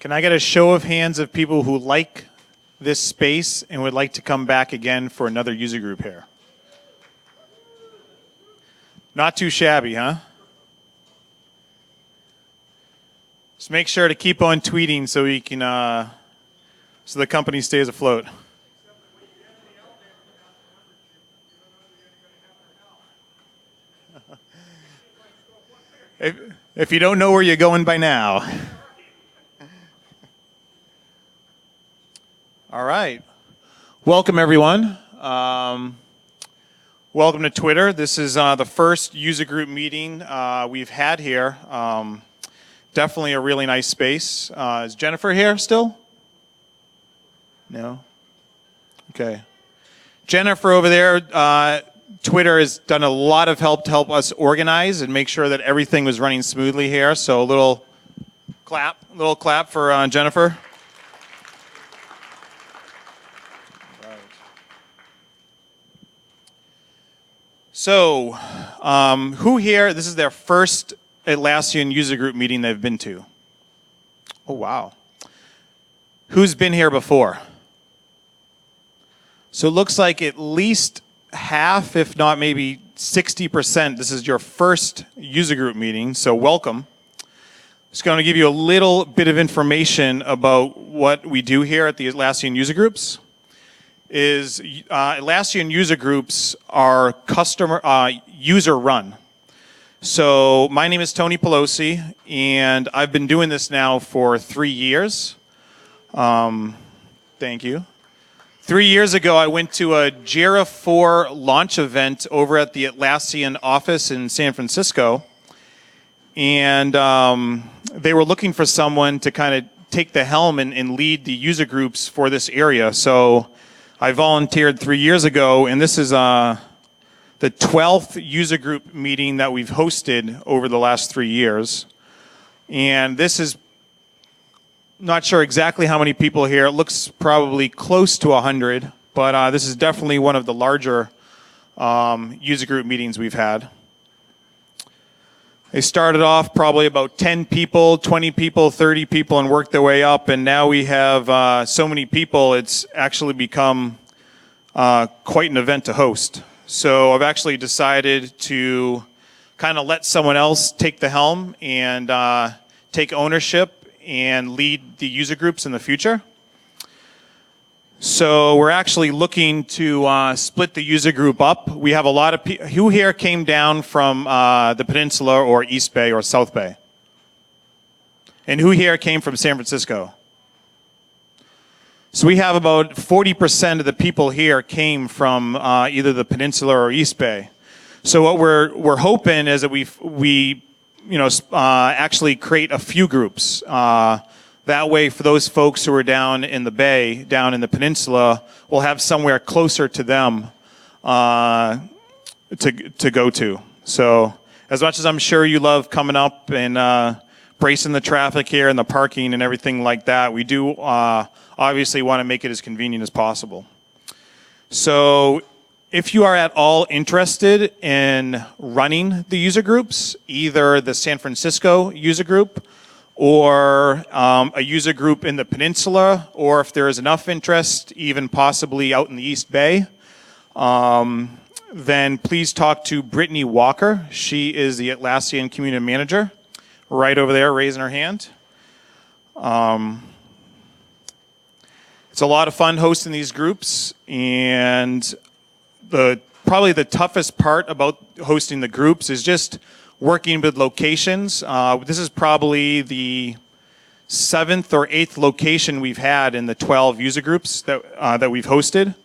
Can I get a show of hands of people who like this space and would like to come back again for another user group here? Not too shabby, huh? Just make sure to keep on tweeting so we can, so the company stays afloat. If you don't know where you're going by now. All right. Welcome, everyone. Welcome to Twitter. This is the first user group meeting we've had here. Definitely a really nice space. Is Jennifer here still? No? Okay. Jennifer over there, Twitter has done a lot of help to help us organize and make sure that everything was running smoothly here. So a little clap for Jennifer. So, who here, this is their first Atlassian user group meeting they've been to? Oh, wow. Who's been here before? So it looks like at least half, if not maybe 60%, this is your first user group meeting, so welcome. Just going to give you a little bit of information about what we do here at the Atlassian user groups. Atlassian user groups are user run. So my name is Tony Pelosi, and I've been doing this now for 3 years. Thank you. 3 years ago, I went to a Jira 4 launch event over at the Atlassian office in San Francisco, and they were looking for someone to kind of take the helm and lead the user groups for this area. So I volunteered 3 years ago, and this is the 12th user group meeting that we've hosted over the last 3 years. And this is, not sure exactly how many people here. It looks probably close to 100, but this is definitely one of the larger user group meetings we've had. They started off probably about 10 people, 20 people, 30 people, and worked their way up. And now we have so many people, it's actually become quite an event to host. So I've actually decided to kind of let someone else take the helm and take ownership and lead the user groups in the future. So we're actually looking to split the user group up. We have a lot of people who here came down from the Peninsula or East Bay or South Bay. And who here came from San Francisco? So we have about 40% of the people here came from either the Peninsula or East Bay. So what we're hoping is that we actually create a few groups. That way, for those folks who are down in the Bay, down in the Peninsula, we'll have somewhere closer to them to go to. So as much as I'm sure you love coming up and bracing the traffic here and the parking and everything like that, we do obviously want to make it as convenient as possible. So if you are at all interested in running the user groups, either the San Francisco user group or a user group in the Peninsula, or if there is enough interest, even possibly out in the East Bay, then please talk to Brittany Walker. She is the Atlassian Community Manager, right over there, raising her hand. It's a lot of fun hosting these groups, and probably the toughest part about hosting the groups is just working with locations. This is probably the 7th or 8th location we've had in the 12 user groups that we've hosted.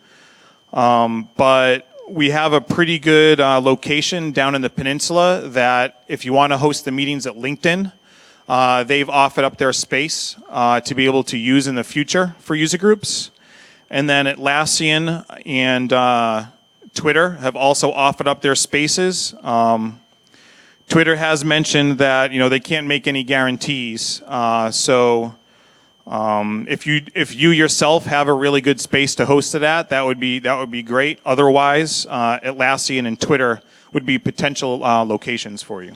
But we have a pretty good location down in the Peninsula that if you want to host the meetings at LinkedIn, they've offered up their space to be able to use in the future for user groups. And then Atlassian and Twitter have also offered up their spaces. Twitter has mentioned that they can't make any guarantees. So if you yourself have a really good space to host it at, that would be great. Otherwise, Atlassian and Twitter would be potential locations for you.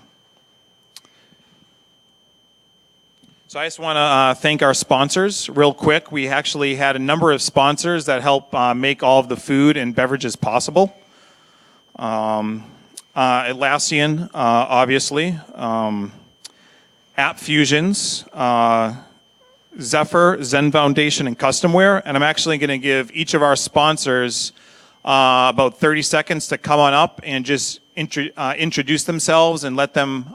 So I just want to thank our sponsors real quick. We actually had a number of sponsors that help make all of the food and beverages possible. Atlassian, obviously. App Fusions, Zephyr, Zen Foundation, and Customware. And I'm actually going to give each of our sponsors about 30 seconds to come on up and just introduce themselves and let them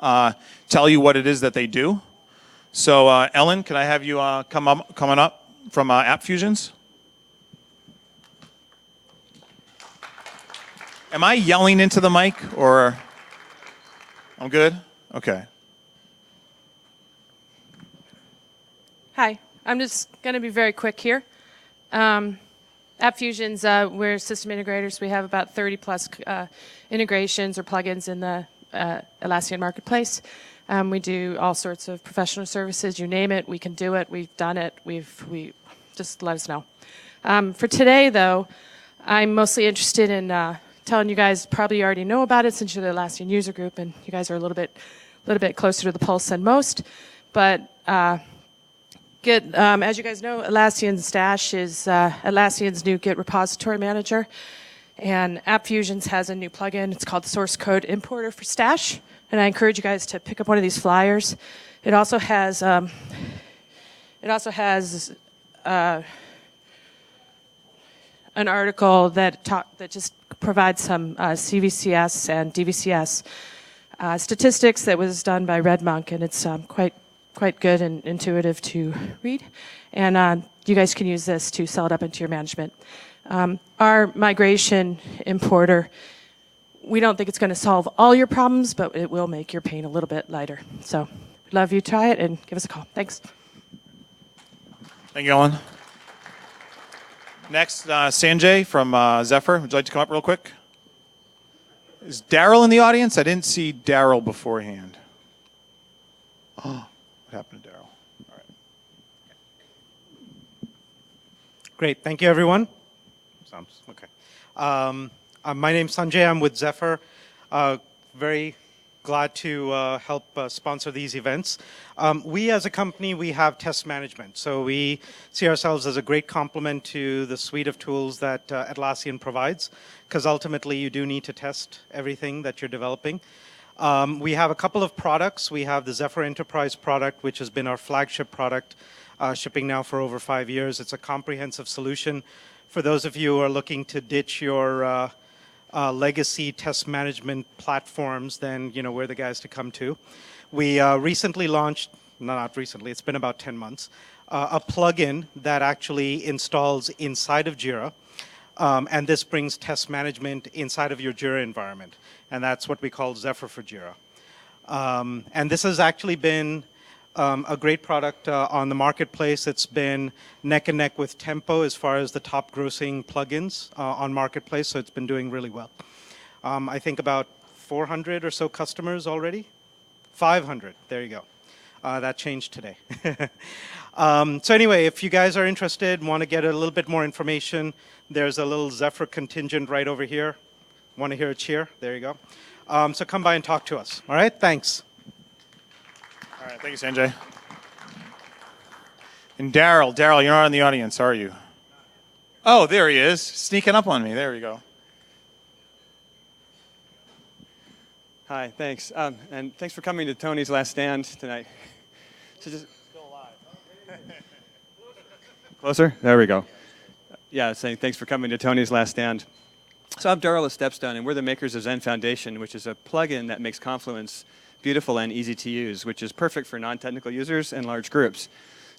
tell you what it is that they do. So, Ellen, can I have you come on up from App Fusions? Am I yelling into the mic, or I'm good? Okay. Hi, I'm just going to be very quick here. App Fusions, we're system integrators. We have about 30 plus integrations or plugins in the Atlassian marketplace. We do all sorts of professional services. You name it, we can do it. We've done it. We just let us know. For today, though, I'm mostly interested in telling you guys. Probably you already know about it since you're the Atlassian user group, and you guys are a little bit closer to the pulse than most. But as you guys know, Atlassian Stash is Atlassian's new Git repository manager, and App Fusions has a new plugin. It's called Source Code Importer for Stash. And I encourage you guys to pick up one of these flyers. It also has an article that just provides some CVCS and DVCS statistics that was done by Red Monk, and it's quite good and intuitive to read. And you guys can use this to sell it up into your management. Our migration importer, we don't think it's going to solve all your problems, but it will make your pain a little bit lighter. So we'd love you to try it and give us a call. Thanks. Thank you, Ellen. Next, Sanjay from Zephyr. Would you like to come up real quick? Is Daryl in the audience? I didn't see Daryl beforehand. Oh, what happened to Daryl? All right. Great. Thank you, everyone. Sounds okay. My name's Sanjay. I'm with Zephyr. Very glad to help sponsor these events. We as a company, we have test management. So we see ourselves as a great complement to the suite of tools that Atlassian provides, because ultimately you do need to test everything that you're developing. We have a couple of products. We have the Zephyr Enterprise product, which has been our flagship product, shipping now for over 5 years. It's a comprehensive solution for those of you who are looking to ditch your legacy test management platforms. Then we're the guys to come to. We recently launched, not recently, it's been about 10 months, a plugin that actually installs inside of Jira. And this brings test management inside of your Jira environment. And that's what we call Zephyr for Jira. And this has actually been a great product on the marketplace. It's been neck and neck with Tempo as far as the top grossing plugins on marketplace, so it's been doing really well. I think about 400 or so customers already. 500, there you go. That changed today. So anyway, if you guys are interested, want to get a little bit more information, there's a little Zephyr contingent right over here. Want to hear a cheer? There you go. So come by and talk to us. All right, thanks. All right, thank you, Sanjay. And Daryl, you're not in the audience, are you? Oh, there he is, sneaking up on me. There we go. Hi, thanks. And thanks for coming to Tony's Last Stand tonight. So just still alive. Closer? There we go. Yeah, saying thanks for coming to Tony's Last Stand. So I'm Daryl of Stepstone, and we're the makers of Zen Foundation, which is a plugin that makes Confluence beautiful and easy to use, which is perfect for non-technical users and large groups.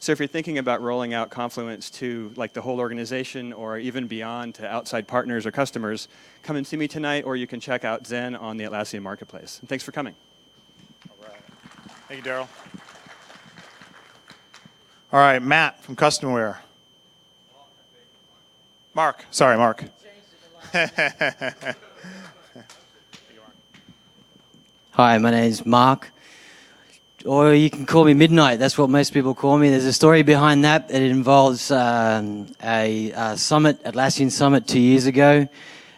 So if you're thinking about rolling out Confluence to like the whole organization or even beyond to outside partners or customers, come and see me tonight, or you can check out Zen on the Atlassian Marketplace. And thanks for coming. All right. Thank you, Daryl. All right, Matt from Customware. Mark. Sorry, Mark. Hi, my name's Mark, or you can call me Midnight. That's what most people call me. There's a story behind that. It involves a summit, Atlassian Summit 2 years ago,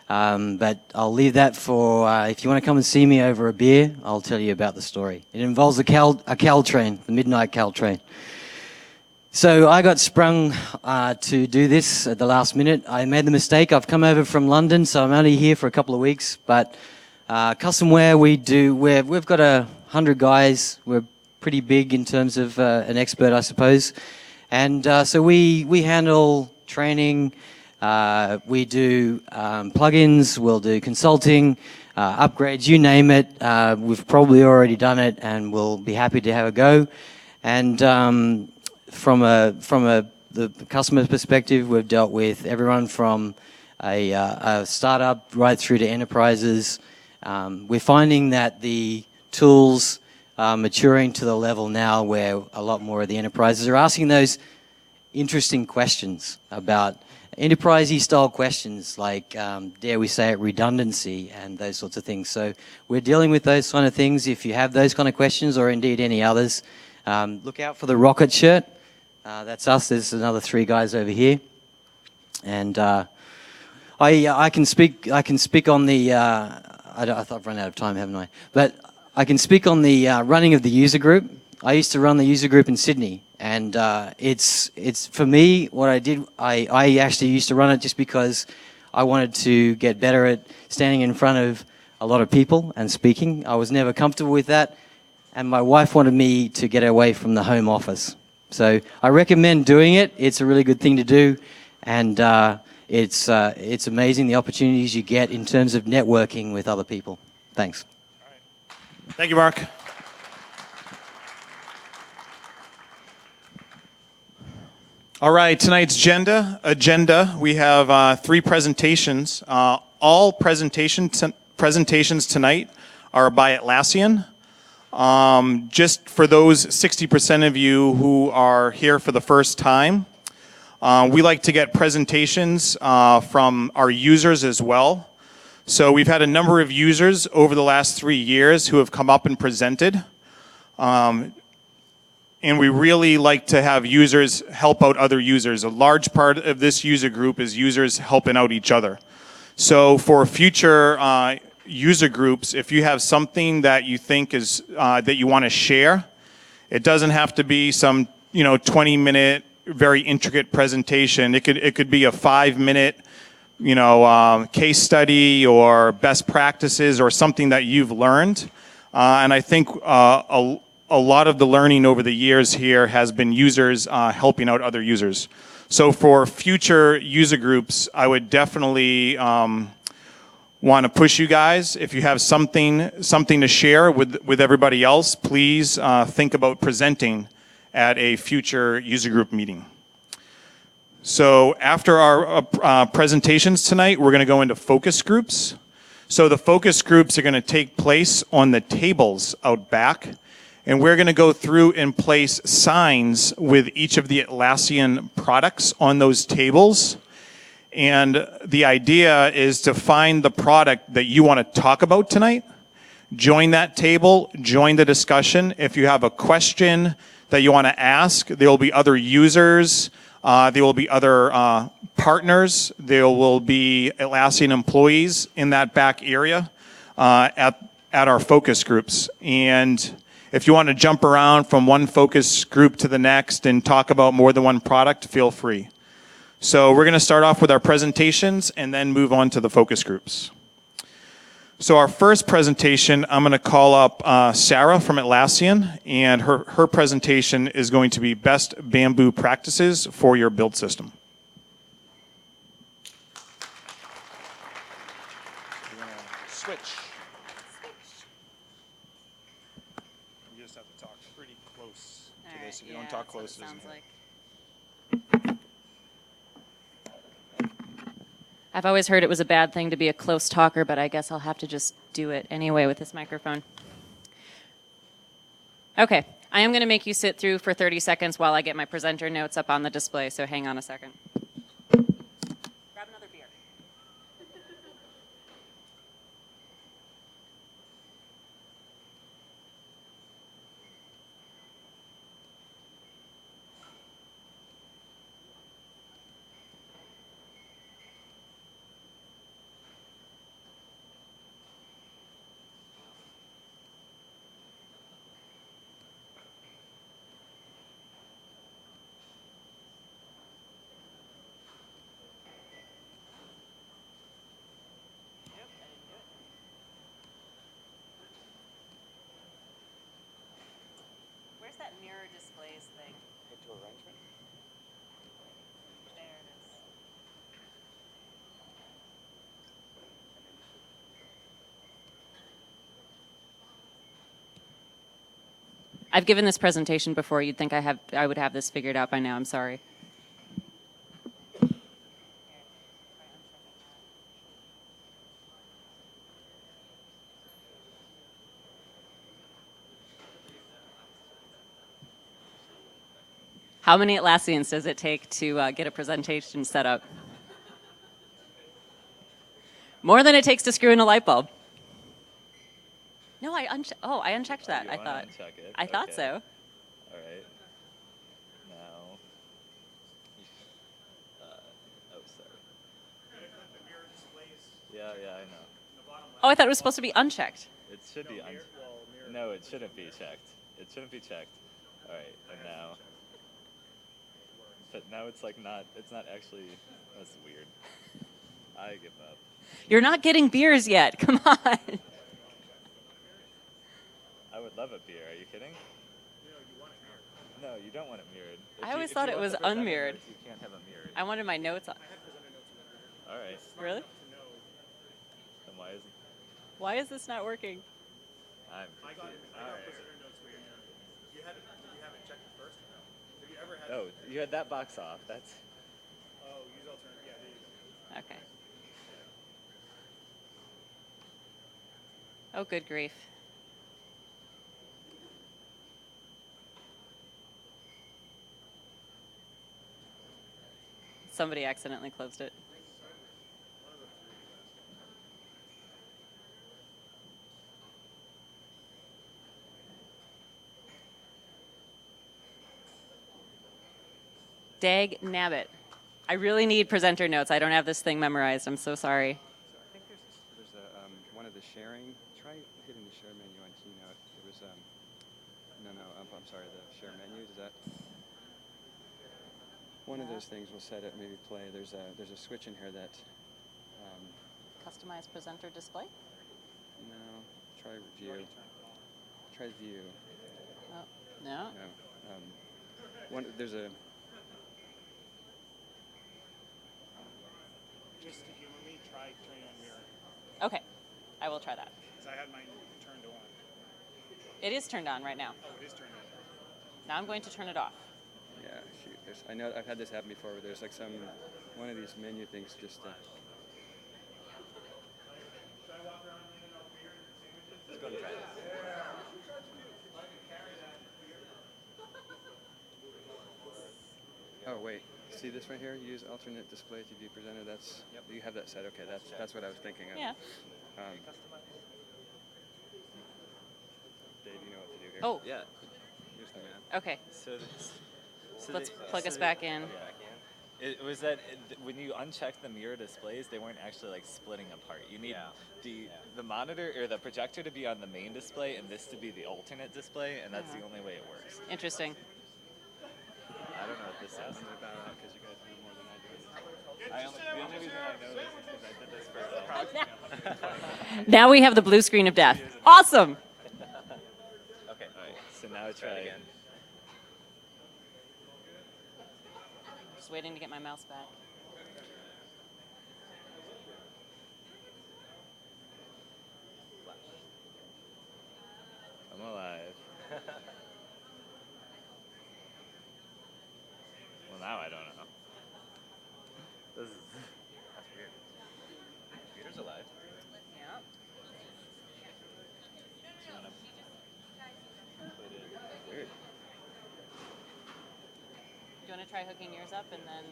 but I'll leave that for, if you want to come and see me over a beer, I'll tell you about the story. It involves a Cal train, the Midnight Cal train. So I got sprung to do this at the last minute. I made the mistake. I've come over from London, so I'm only here for a couple of weeks. But customware, we've got 100 guys. We're pretty big in terms of an expert, I suppose. And so we handle training. We do plugins. We'll do consulting, upgrades, you name it. We've probably already done it, and we'll be happy to have a go. And from the customer's perspective, we've dealt with everyone from a startup right through to enterprises. We're finding that the tools are maturing to the level now where a lot more of the enterprises are asking those interesting questions about enterprise-y style questions like, dare we say it, redundancy and those sorts of things. So we're dealing with those kind of things. If you have those kind of questions or indeed any others, look out for the rocket shirt. That's us. There's another 3 guys over here. And I can speak on the, I thought I've run out of time, haven't I? But I can speak on the running of the user group. I used to run the user group in Sydney. And it's for me, what I did, I actually used to run it just because I wanted to get better at standing in front of a lot of people and speaking. I was never comfortable with that. And my wife wanted me to get away from the home office. So I recommend doing it. It's a really good thing to do. And it's amazing the opportunities you get in terms of networking with other people. Thanks. All right. Thank you, Mark. All right, tonight's agenda, we have 3 presentations. All presentations tonight are by Atlassian. Just for those 60% of you who are here for the first time, we like to get presentations from our users as well. So we've had a number of users over the last 3 years who have come up and presented. And we really like to have users help out other users. A large part of this user group is users helping out each other. So for future user groups, if you have something that you think is that you want to share, it doesn't have to be some 20-minute very intricate presentation. It could be a 5-minute case study or best practices or something that you've learned. And I think a lot of the learning over the years here has been users helping out other users. So for future user groups, I would definitely want to push you guys. If you have something to share with everybody else, please think about presenting at a future user group meeting. So after our presentations tonight, we're going to go into focus groups. So the focus groups are going to take place on the tables out back. And we're going to go through and place signs with each of the Atlassian products on those tables. And the idea is to find the product that you want to talk about tonight. Join that table, join the discussion. If you have a question that you want to ask, there will be other users, there will be other partners, there will be Atlassian employees in that back area at our focus groups. And if you want to jump around from one focus group to the next and talk about more than one product, feel free. So we're going to start off with our presentations and then move on to the focus groups. So our first presentation, I'm going to call up Sarah from Atlassian, and her presentation is going to be best bamboo practices for your build system. Switch. You just have to talk pretty close to this. If you don't talk close, it sounds like. I've always heard it was a bad thing to be a close talker, but I guess I'll have to just do it anyway with this microphone. Okay, I am going to make you sit through for 30 seconds while I get my presenter notes up on the display, so hang on a second. Grab another beer. I've given this presentation before. You'd think I would have this figured out by now. I'm sorry. How many Atlassians does it take to get a presentation set up? More than it takes to screw in a light bulb. No, I unchecked that. I thought. Uncheck it. I thought so. All right. Now. Oh, sorry. Yeah, I know. Oh, I thought it was supposed to be unchecked. It should be No, it shouldn't be checked. It shouldn't be checked. All right, and now. But now it's like not. It's not actually. That's weird. I give up. You're not getting beers yet. Come on. I would love a beer. Are you kidding? No, you don't want it mirrored. I always thought it was unmirrored. You can't have a mirrored. I wanted my notes on. All right. Really? Then Why is this not working? I'm confused. All right. You haven't checked it first? Have you ever had? Oh, you had that box off. That's. Oh, use alternative. Yeah, there you go. Okay. Oh, good grief. Somebody accidentally closed it. Dag nabbit. I really need presenter notes. I don't have this thing memorized. I'm so sorry. So I think there's one of the sharing. Try hitting the share menu on Keynote. There was I'm sorry. The share menu. Does that? One of those things will set it maybe play. There's a switch in here that. Customize presenter display? No. Try view. Try view. Oh, no. No. There's a. Just to humor me, try turning on mirror. Okay, I will try that. Because I had mine turned on. It is turned on right now. Oh, it is turned on. Now I'm going to turn it off. Yeah, shoot. I know I've had this happen before where there's like one of these menu things just. Let's go and try this. Oh wait, see this right here? Use alternate display to view presenter. That's you have that set. Okay, that's what I was thinking of. Yeah. Dave, you know what to do here. Oh, Yeah. Here's the man. okay. So Let's plug us back in. It was that when you unchecked the mirror displays, they weren't actually like splitting apart. You need the monitor or the projector to be on the main display and this to be the alternate display, and that's the only way it works. Interesting. I don't know what this is. Because you guys know more than I do. The only reason I know this is because I did this for Now we have the blue screen of death. Awesome. Okay. All right. So now try it again. Just waiting to get my mouse back. I'm alive. Well, now I don't know. That's weird. Peter's alive. Yeah. Weird. Do you want to try hooking yours up and then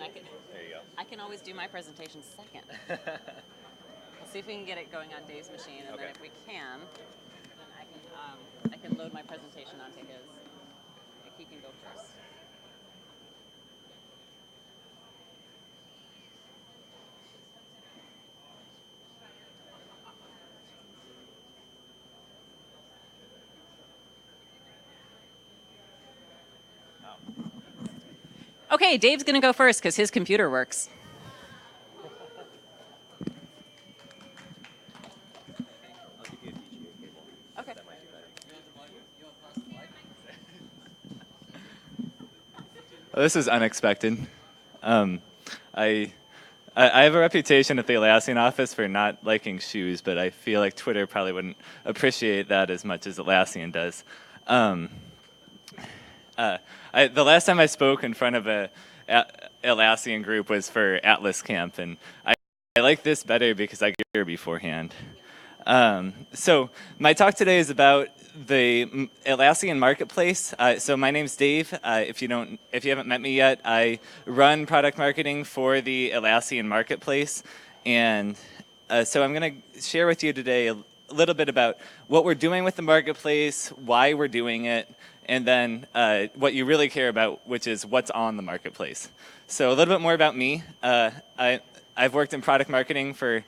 I can. There you go. I can always do my presentation second. We'll see if we can get it going on Dave's machine, and then if we can, then I can load my presentation onto his. He can go first. Okay, Dave's going to go first because his computer works. Okay. this is unexpected. I have a reputation at the Atlassian office for not liking shoes, but I feel like Twitter probably wouldn't appreciate that as much as Atlassian does. The last time I spoke in front of a Atlassian group was for Atlas Camp, and I like this better because I get here beforehand. So my talk today is about the Atlassian marketplace. So my name's Dave. If you haven't met me yet, I run product marketing for the Atlassian marketplace, and so I'm going to share with you today a little bit about what we're doing with the marketplace, why we're doing it, and then what you really care about, which is what's on the marketplace. So a little bit more about me. I've worked in product marketing for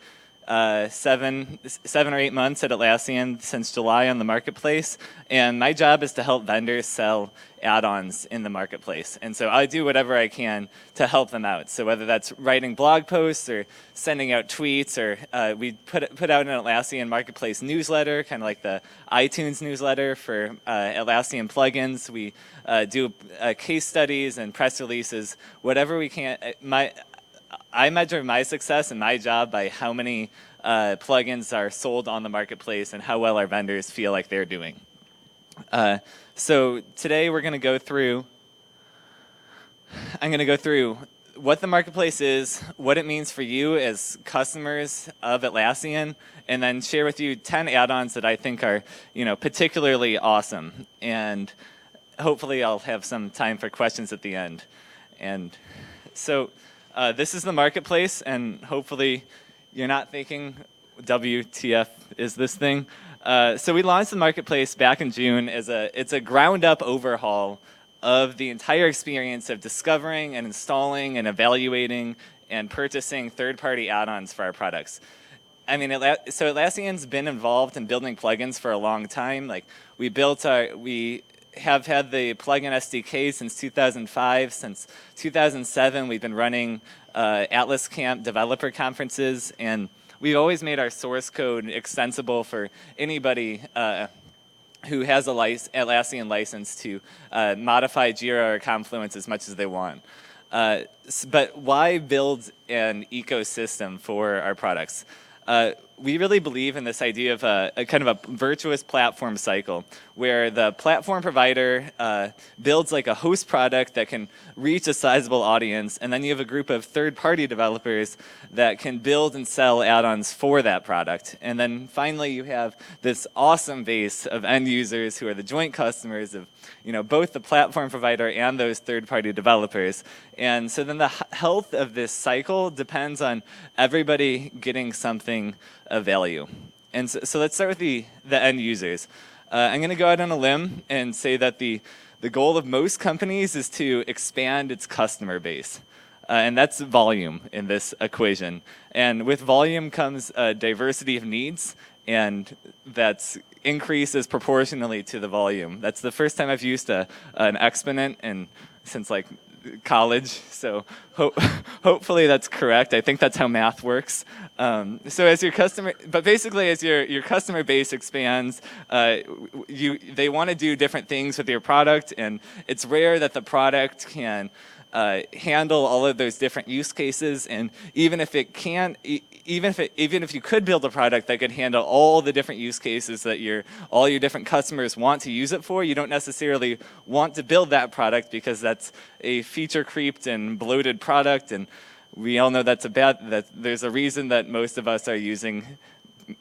7 or 8 months at Atlassian since July on the marketplace, and my job is to help vendors sell add-ons in the marketplace. And so I do whatever I can to help them out. So whether that's writing blog posts or sending out tweets, or we put out an Atlassian marketplace newsletter, kind of like the iTunes newsletter for Atlassian plugins. We do case studies and press releases, whatever we can. I measure my success and my job by how many plugins are sold on the marketplace and how well our vendors feel like they're doing. So today we're going to go through, I'm going to go through what the marketplace is, what it means for you as customers of Atlassian, and then share with you 10 add-ons that I think are, particularly awesome. And hopefully I'll have some time for questions at the end. And so this is the marketplace, and hopefully you're not thinking, WTF is this thing? So we launched the marketplace back in June as it's a ground-up overhaul of the entire experience of discovering and installing and evaluating and purchasing third-party add-ons for our products. I mean, so Atlassian's been involved in building plugins for a long time. Like we have had the plugin SDK since 2005. Since 2007, we've been running Atlas Camp developer conferences, and we've always made our source code extensible for anybody who has a Atlassian license to modify Jira or Confluence as much as they want. But why build an ecosystem for our products? We really believe in this idea of a kind of a virtuous platform cycle, where the platform provider builds like a host product that can reach a sizable audience, and then you have a group of third-party developers that can build and sell add-ons for that product. And then finally you have this awesome base of end users who are the joint customers of both the platform provider and those third-party developers. And so then the health of this cycle depends on everybody getting something of value. And so let's start with the end users. I'm going to go out on a limb and say that the goal of most companies is to expand its customer base. And that's volume in this equation. And with volume comes a diversity of needs, and that's increases proportionally to the volume. That's the first time I've used an exponent since like college, so hopefully that's correct. I think that's how math works. So as your customer, but basically as your customer base expands, they want to do different things with your product, and it's rare that the product can handle all of those different use cases. And even if it can, even if you could build a product that could handle all the different use cases that all your different customers want to use it for, you don't necessarily want to build that product because that's a feature creeped and bloated product. And we all know that there's a reason that most of us are using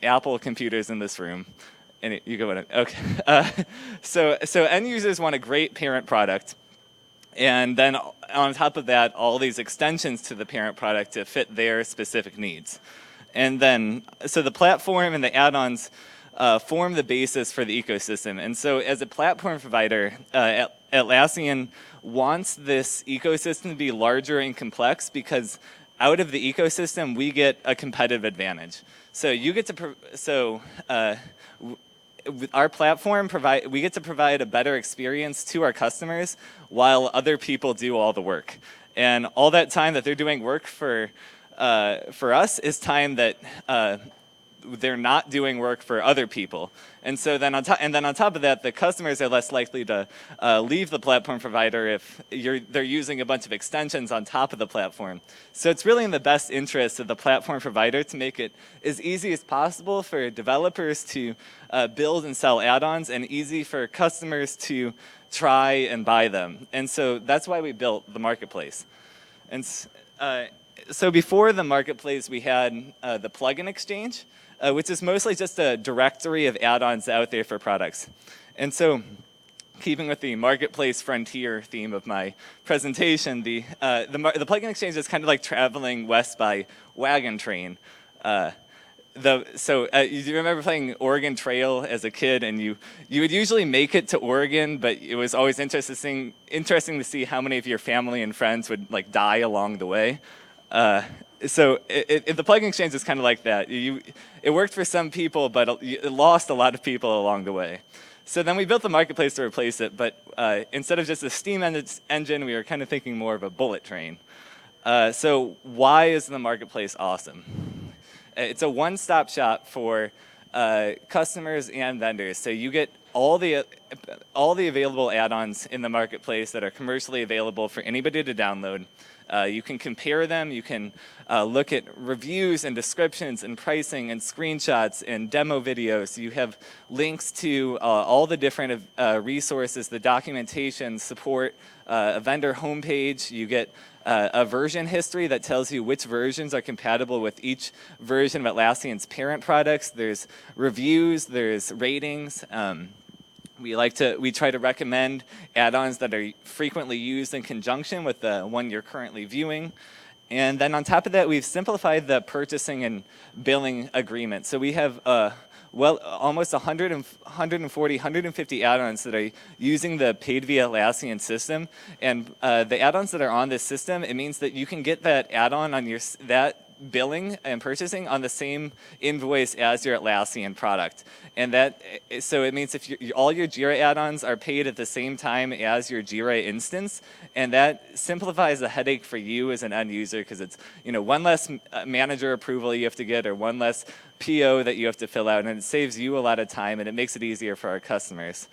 Apple computers in this room. And you go in it. Okay. So end users want a great parent product. And then on top of that, all these extensions to the parent product to fit their specific needs. And then, so the platform and the add-ons form the basis for the ecosystem. And so as a platform provider, Atlassian wants this ecosystem to be larger and complex, because out of the ecosystem, we get a competitive advantage. So you get to, our platform we get to provide a better experience to our customers while other people do all the work. And all that time that they're doing work for us is time that they're not doing work for other people. And so then on top of that, the customers are less likely to leave the platform provider if they're using a bunch of extensions on top of the platform. So it's really in the best interest of the platform provider to make it as easy as possible for developers to build and sell add-ons, and easy for customers to try and buy them. And so that's why we built the marketplace. And so before the marketplace, we had the plugin exchange, which is mostly just a directory of add-ons out there for products. And so, keeping with the marketplace frontier theme of my presentation, the plugin exchange is kind of like traveling west by wagon train. You remember playing Oregon Trail as a kid, and you would usually make it to Oregon, but it was always interesting to see how many of your family and friends would like die along the way. So the plugin exchange is kind of like that. It worked for some people, but it lost a lot of people along the way. So then we built the marketplace to replace it, but instead of just a steam engine, we were kind of thinking more of a bullet train. So why is the marketplace awesome? It's a one-stop shop for customers and vendors. So you get all the available add-ons in the marketplace that are commercially available for anybody to download. You can compare them. You can look at reviews and descriptions and pricing and screenshots and demo videos. You have links to all the different resources, the documentation, support, a vendor homepage. You get a version history that tells you which versions are compatible with each version of Atlassian's parent products. There's reviews. There's ratings. We try to recommend add-ons that are frequently used in conjunction with the one you're currently viewing. And then on top of that, we've simplified the purchasing and billing agreement. So we have almost 140, 150 add-ons that are using the paid via Atlassian system. And the add-ons that are on this system, it means that you can get that add-on on that billing and purchasing on the same invoice as your Atlassian product. And so it means if all your Jira add-ons are paid at the same time as your Jira instance, and that simplifies the headache for you as an end user, because it's one less manager approval you have to get, or one less PO that you have to fill out, and it saves you a lot of time, and it makes it easier for our customers.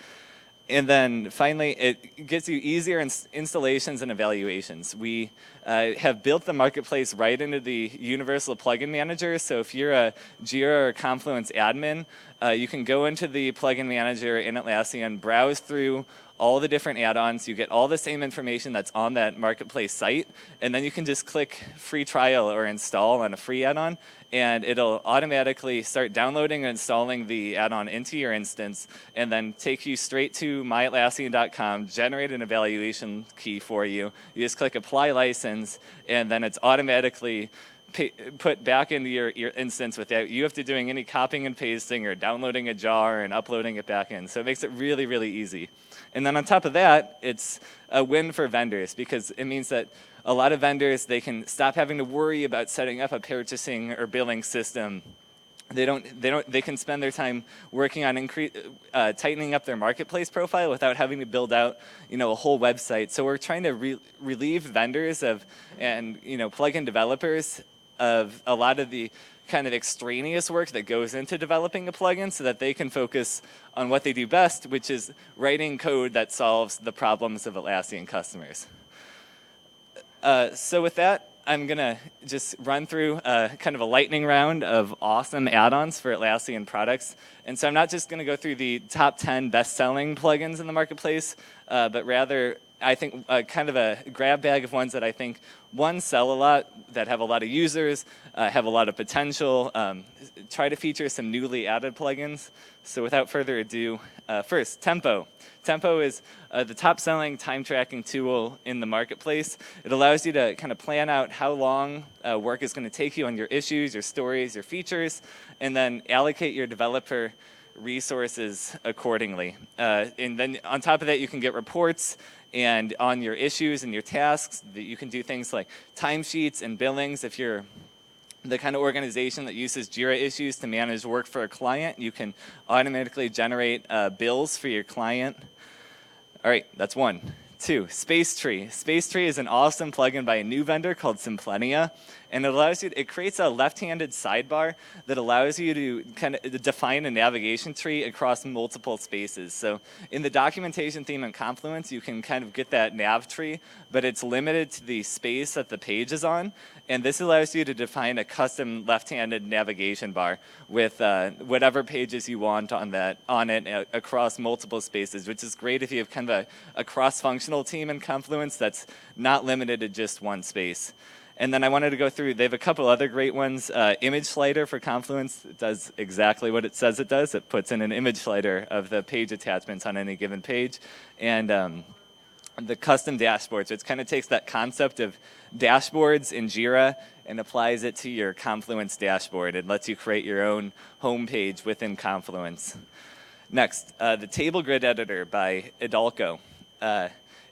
And then finally, it gets you easier installations and evaluations. We have built the marketplace right into the universal plugin manager. So if you're a Jira or Confluence admin, you can go into the plugin manager in Atlassian, browse through all the different add-ons. You get all the same information that's on that marketplace site, and then you can just click free trial or install on a free add-on, and it'll automatically start downloading and installing the add-on into your instance, and then take you straight to myatlassian.com, generate an evaluation key for you. You just click apply license, and then it's automatically put back into your instance without you have to doing any copying and pasting or downloading a jar and uploading it back in. So it makes it really, really easy. And then on top of that, it's a win for vendors, because it means that a lot of vendors, they can stop having to worry about setting up a purchasing or billing system. They can spend their time working on tightening up their marketplace profile without having to build out, a whole website. So we're trying to relieve vendors and plugin developers of a lot of the kind of extraneous work that goes into developing a plugin, so that they can focus on what they do best, which is writing code that solves the problems of Atlassian customers. So with that, I'm going to just run through kind of a lightning round of awesome add-ons for Atlassian products. And so I'm not just going to go through the top 10 best-selling plugins in the marketplace, but rather I think kind of a grab bag of ones that I think, one, sell a lot, that have a lot of users, have a lot of potential, try to feature some newly added plugins. So without further ado, first, Tempo. Tempo is the top-selling time-tracking tool in the marketplace. It allows you to kind of plan out how long work is going to take you on your issues, your stories, your features, and then allocate your developer resources accordingly. And then on top of that, you can get reports, and on your issues and your tasks, you can do things like timesheets and billings. If you're the kind of organization that uses Jira issues to manage work for a client, you can automatically generate bills for your client. All right, that's one. 2, Space Tree. Space Tree is an awesome plugin by a new vendor called Simplenia, and it creates a left-handed sidebar that allows you to kind of define a navigation tree across multiple spaces. So in the documentation theme in Confluence, you can kind of get that nav tree, but it's limited to the space that the page is on. And this allows you to define a custom left-handed navigation bar with whatever pages you want on it across multiple spaces, which is great if you have kind of a cross-functional team in Confluence that's not limited to just one space. And then I wanted to go through, they have a couple other great ones. Imageslider for Confluence does exactly what it says it does. It puts in an image slider of the page attachments on any given page. And the custom dashboards, which kind of takes that concept of dashboards in Jira and applies it to your Confluence dashboard. It lets you create your own home page within Confluence. Next, the Table Grid Editor by Idalco.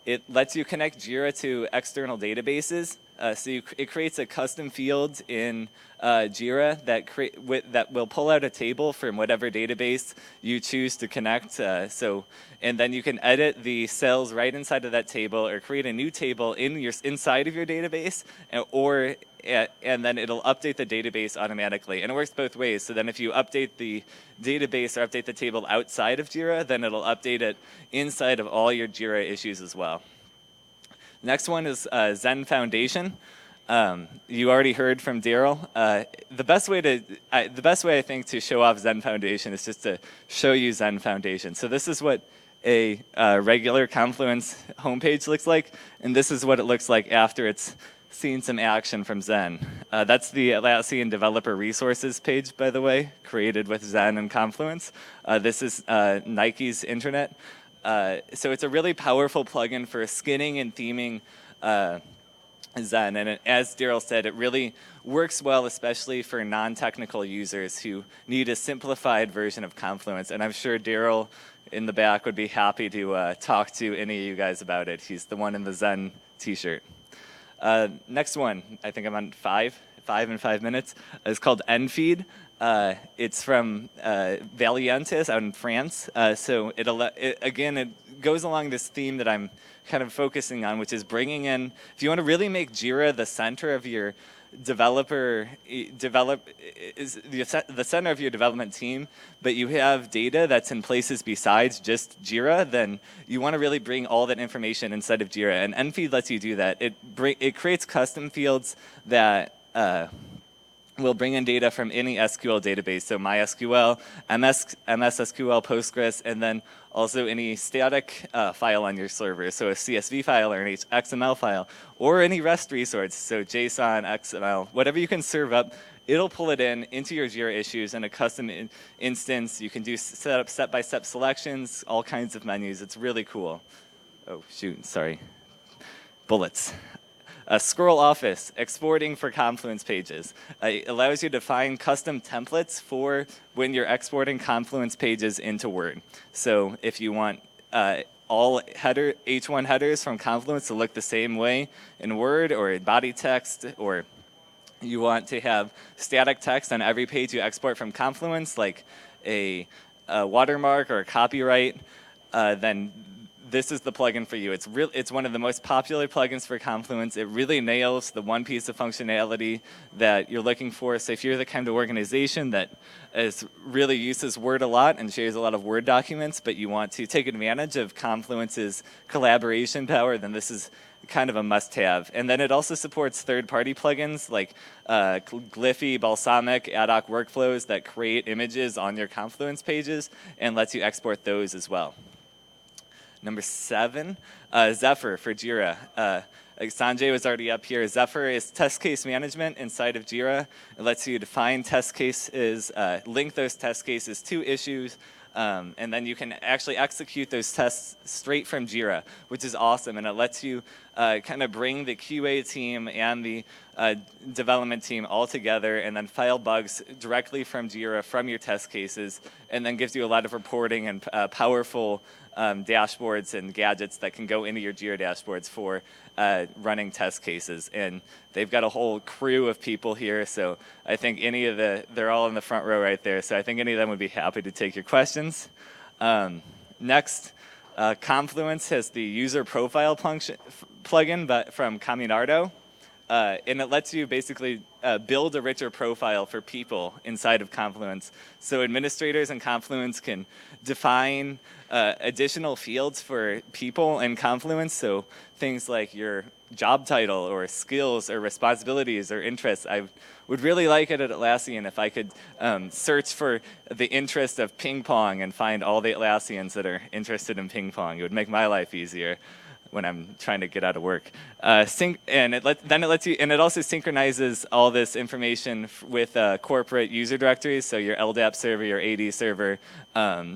It lets you connect Jira to external databases. It creates a custom field in Jira that will pull out a table from whatever database you choose to connect. And then you can edit the cells right inside of that table or create a new table inside of your database, and then it'll update the database automatically. And it works both ways. So then if you update the database or update the table outside of Jira, then it'll update it inside of all your Jira issues as well. Next one is Zen Foundation. You already heard from Daryl. The best way I think to show off Zen Foundation is just to show you Zen Foundation. So this is what a regular Confluence homepage looks like, and this is what it looks like after it's seen some action from Zen. That's the Atlassian Developer Resources page, by the way, created with Zen and Confluence. This is Nike's internet. So it's a really powerful plugin for skinning and theming Zen. And as Daryl said, it really works well, especially for non-technical users who need a simplified version of Confluence. And I'm sure Daryl in the back would be happy to talk to any of you guys about it. He's the one in the Zen t-shirt. Next one, I think I'm on 5 in 5 minutes, is called Enfeed. It's from Valientes out in France. So it goes along this theme that I'm kind of focusing on, which is bringing in, if you want to really make Jira the center of your the center of your development team, but you have data that's in places besides just Jira, then you want to really bring all that information inside of Jira. And Enfeed lets you do that. It creates custom fields that will bring in data from any SQL database, so MySQL, MS SQL, Postgres, and then also any static file on your server, so a CSV file or an XML file, or any REST resource, so JSON, XML, whatever you can serve up, it'll pull it into your Jira issues in a custom instance. You can do set up step-by-step selections, all kinds of menus. It's really cool. Oh, shoot, sorry. Bullets. Scroll Office, exporting for Confluence pages. It allows you to find custom templates for when you're exporting Confluence pages into Word. So if you want all H1 headers from Confluence to look the same way in Word or body text, or you want to have static text on every page you export from Confluence, like a watermark or a copyright, then this is the plugin for you. It's one of the most popular plugins for Confluence. It really nails the one piece of functionality that you're looking for. So if you're the kind of organization that really uses Word a lot and shares a lot of Word documents, but you want to take advantage of Confluence's collaboration power, then this is kind of a must-have. And then it also supports third-party plugins like Glyphy, Balsamic, ad hoc workflows that create images on your Confluence pages and lets you export those as well. Number 7, Zephyr for Jira. Sanjay was already up here. Zephyr is test case management inside of Jira. It lets you define test cases, link those test cases to issues, and then you can actually execute those tests straight from Jira, which is awesome. And it lets you kind of bring the QA team and the development team all together and then file bugs directly from Jira, from your test cases, and then gives you a lot of reporting and powerful dashboards and gadgets that can go into your Jira dashboards for running test cases. And they've got a whole crew of people here, so I think they're all in the front row right there, so I think any of them would be happy to take your questions. Next, Confluence has the user profile plugin from Caminardo, and it lets you basically build a richer profile for people inside of Confluence. So administrators in Confluence can define additional fields for people in Confluence, so things like your job title or skills or responsibilities or interests. I would really like it at Atlassian if I could search for the interest of ping pong and find all the Atlassians that are interested in ping pong. It would make my life easier when I'm trying to get out of work. And it also synchronizes all this information with corporate user directories, so your LDAP server, your AD server.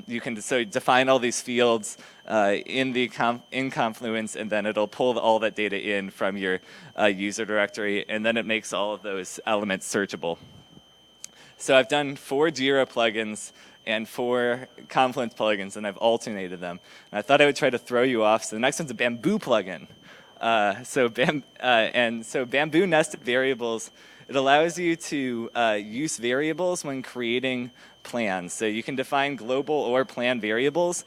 You can define all these fields in Confluence, and then it'll pull all that data in from your user directory, and then it makes all of those elements searchable. So I've done 4 Jira plugins and 4 Confluence plugins, and I've alternated them. And I thought I would try to throw you off. So the next one's a Bamboo plugin. So Bamboo nested variables, it allows you to use variables when creating plans. So you can define global or plan variables.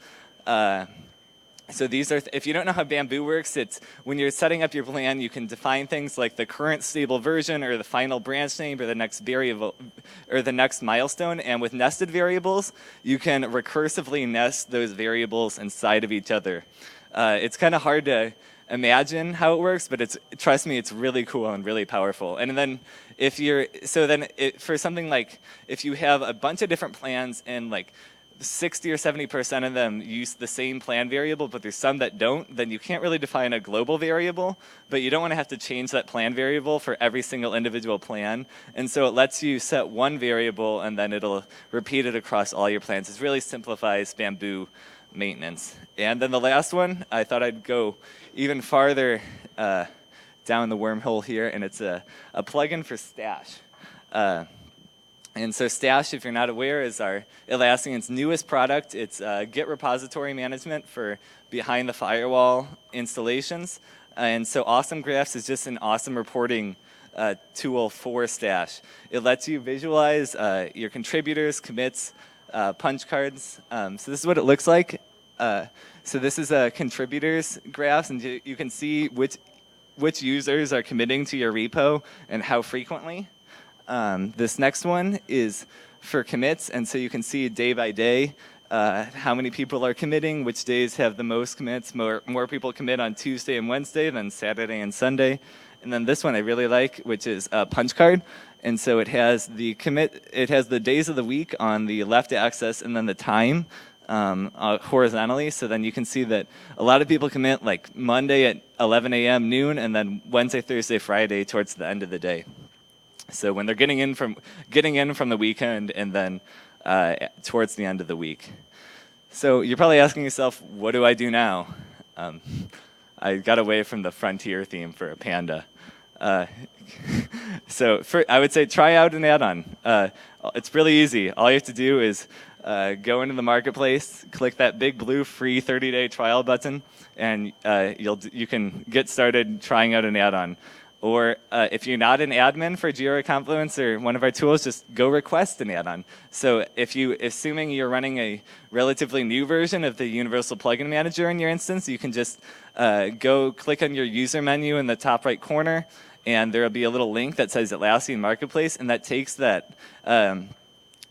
So these are, if you don't know how Bamboo works, it's when you're setting up your plan, you can define things like the current stable version or the final branch name or the next variable or the next milestone. And with nested variables, you can recursively nest those variables inside of each other. It's kind of hard to imagine how it works, but trust me, it's really cool and really powerful. And then for something like, if you have a bunch of different plans and like 60 or 70% of them use the same plan variable, but there's some that don't, then you can't really define a global variable, but you don't want to have to change that plan variable for every single individual plan. And so it lets you set one variable and then it'll repeat it across all your plans. It really simplifies Bamboo maintenance. And then the last one, I thought I'd go even farther down the wormhole here, and it's a plugin for Stash. And so Stash, if you're not aware, is our Atlassian's newest product. It's Git repository management for behind the firewall installations. And so Awesome Graphs is just an awesome reporting tool for Stash. It lets you visualize your contributors, commits, punch cards. So this is what it looks like. So this is a contributors graphs, and you can see which users are committing to your repo and how frequently. This next one is for commits, and so you can see day by day how many people are committing, which days have the most commits. More people commit on Tuesday and Wednesday than Saturday and Sunday. And then this one I really like, which is a punch card. And so it has the days of the week on the left axis and then the time horizontally. So then you can see that a lot of people commit like Monday at 11 a.m. noon, and then Wednesday, Thursday, Friday towards the end of the day. So when they're getting in from the weekend and then towards the end of the week. So you're probably asking yourself, what do I do now? I got away from the Frontier theme for a panda. So I would say try out an add-on. It's really easy. All you have to do is go into the marketplace, click that big blue free 30-day trial button, and you can get started trying out an add-on. Or if you're not an admin for Jira, Confluence, or one of our tools, just go request an add-on. So assuming you're running a relatively new version of the Universal Plugin Manager in your instance, you can just go click on your user menu in the top right corner, and there will be a little link that says Atlassian Marketplace, and that takes that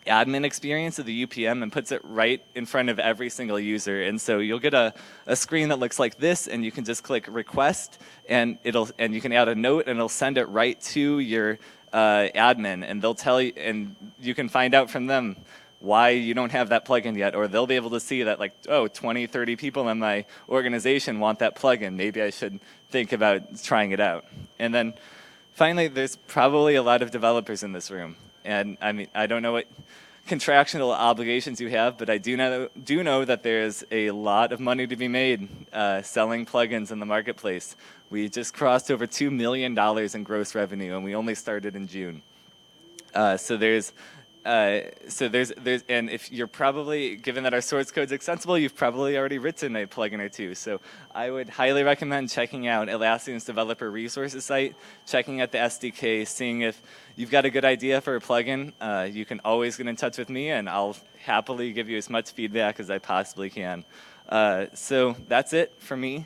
admin experience of the UPM and puts it right in front of every single user. And so you'll get a screen that looks like this, and you can just click request, and you can add a note, and it'll send it right to your admin, and they'll tell you, and you can find out from them why you don't have that plugin yet, or they'll be able to see that, like, 20, 30 people in my organization want that plugin. Maybe I should think about trying it out. And then finally, there's probably a lot of developers in this room. And I mean, I don't know what contractual obligations you have, but I do know that there's a lot of money to be made selling plugins in the marketplace. We just crossed over $2 million in gross revenue, and we only started in June. And if you're probably, given that our source code's extensible, you've probably already written a plugin or two. So I would highly recommend checking out Atlassian's developer resources site, checking out the SDK, seeing if you've got a good idea for a plugin. You can always get in touch with me, and I'll happily give you as much feedback as I possibly can. So that's it for me.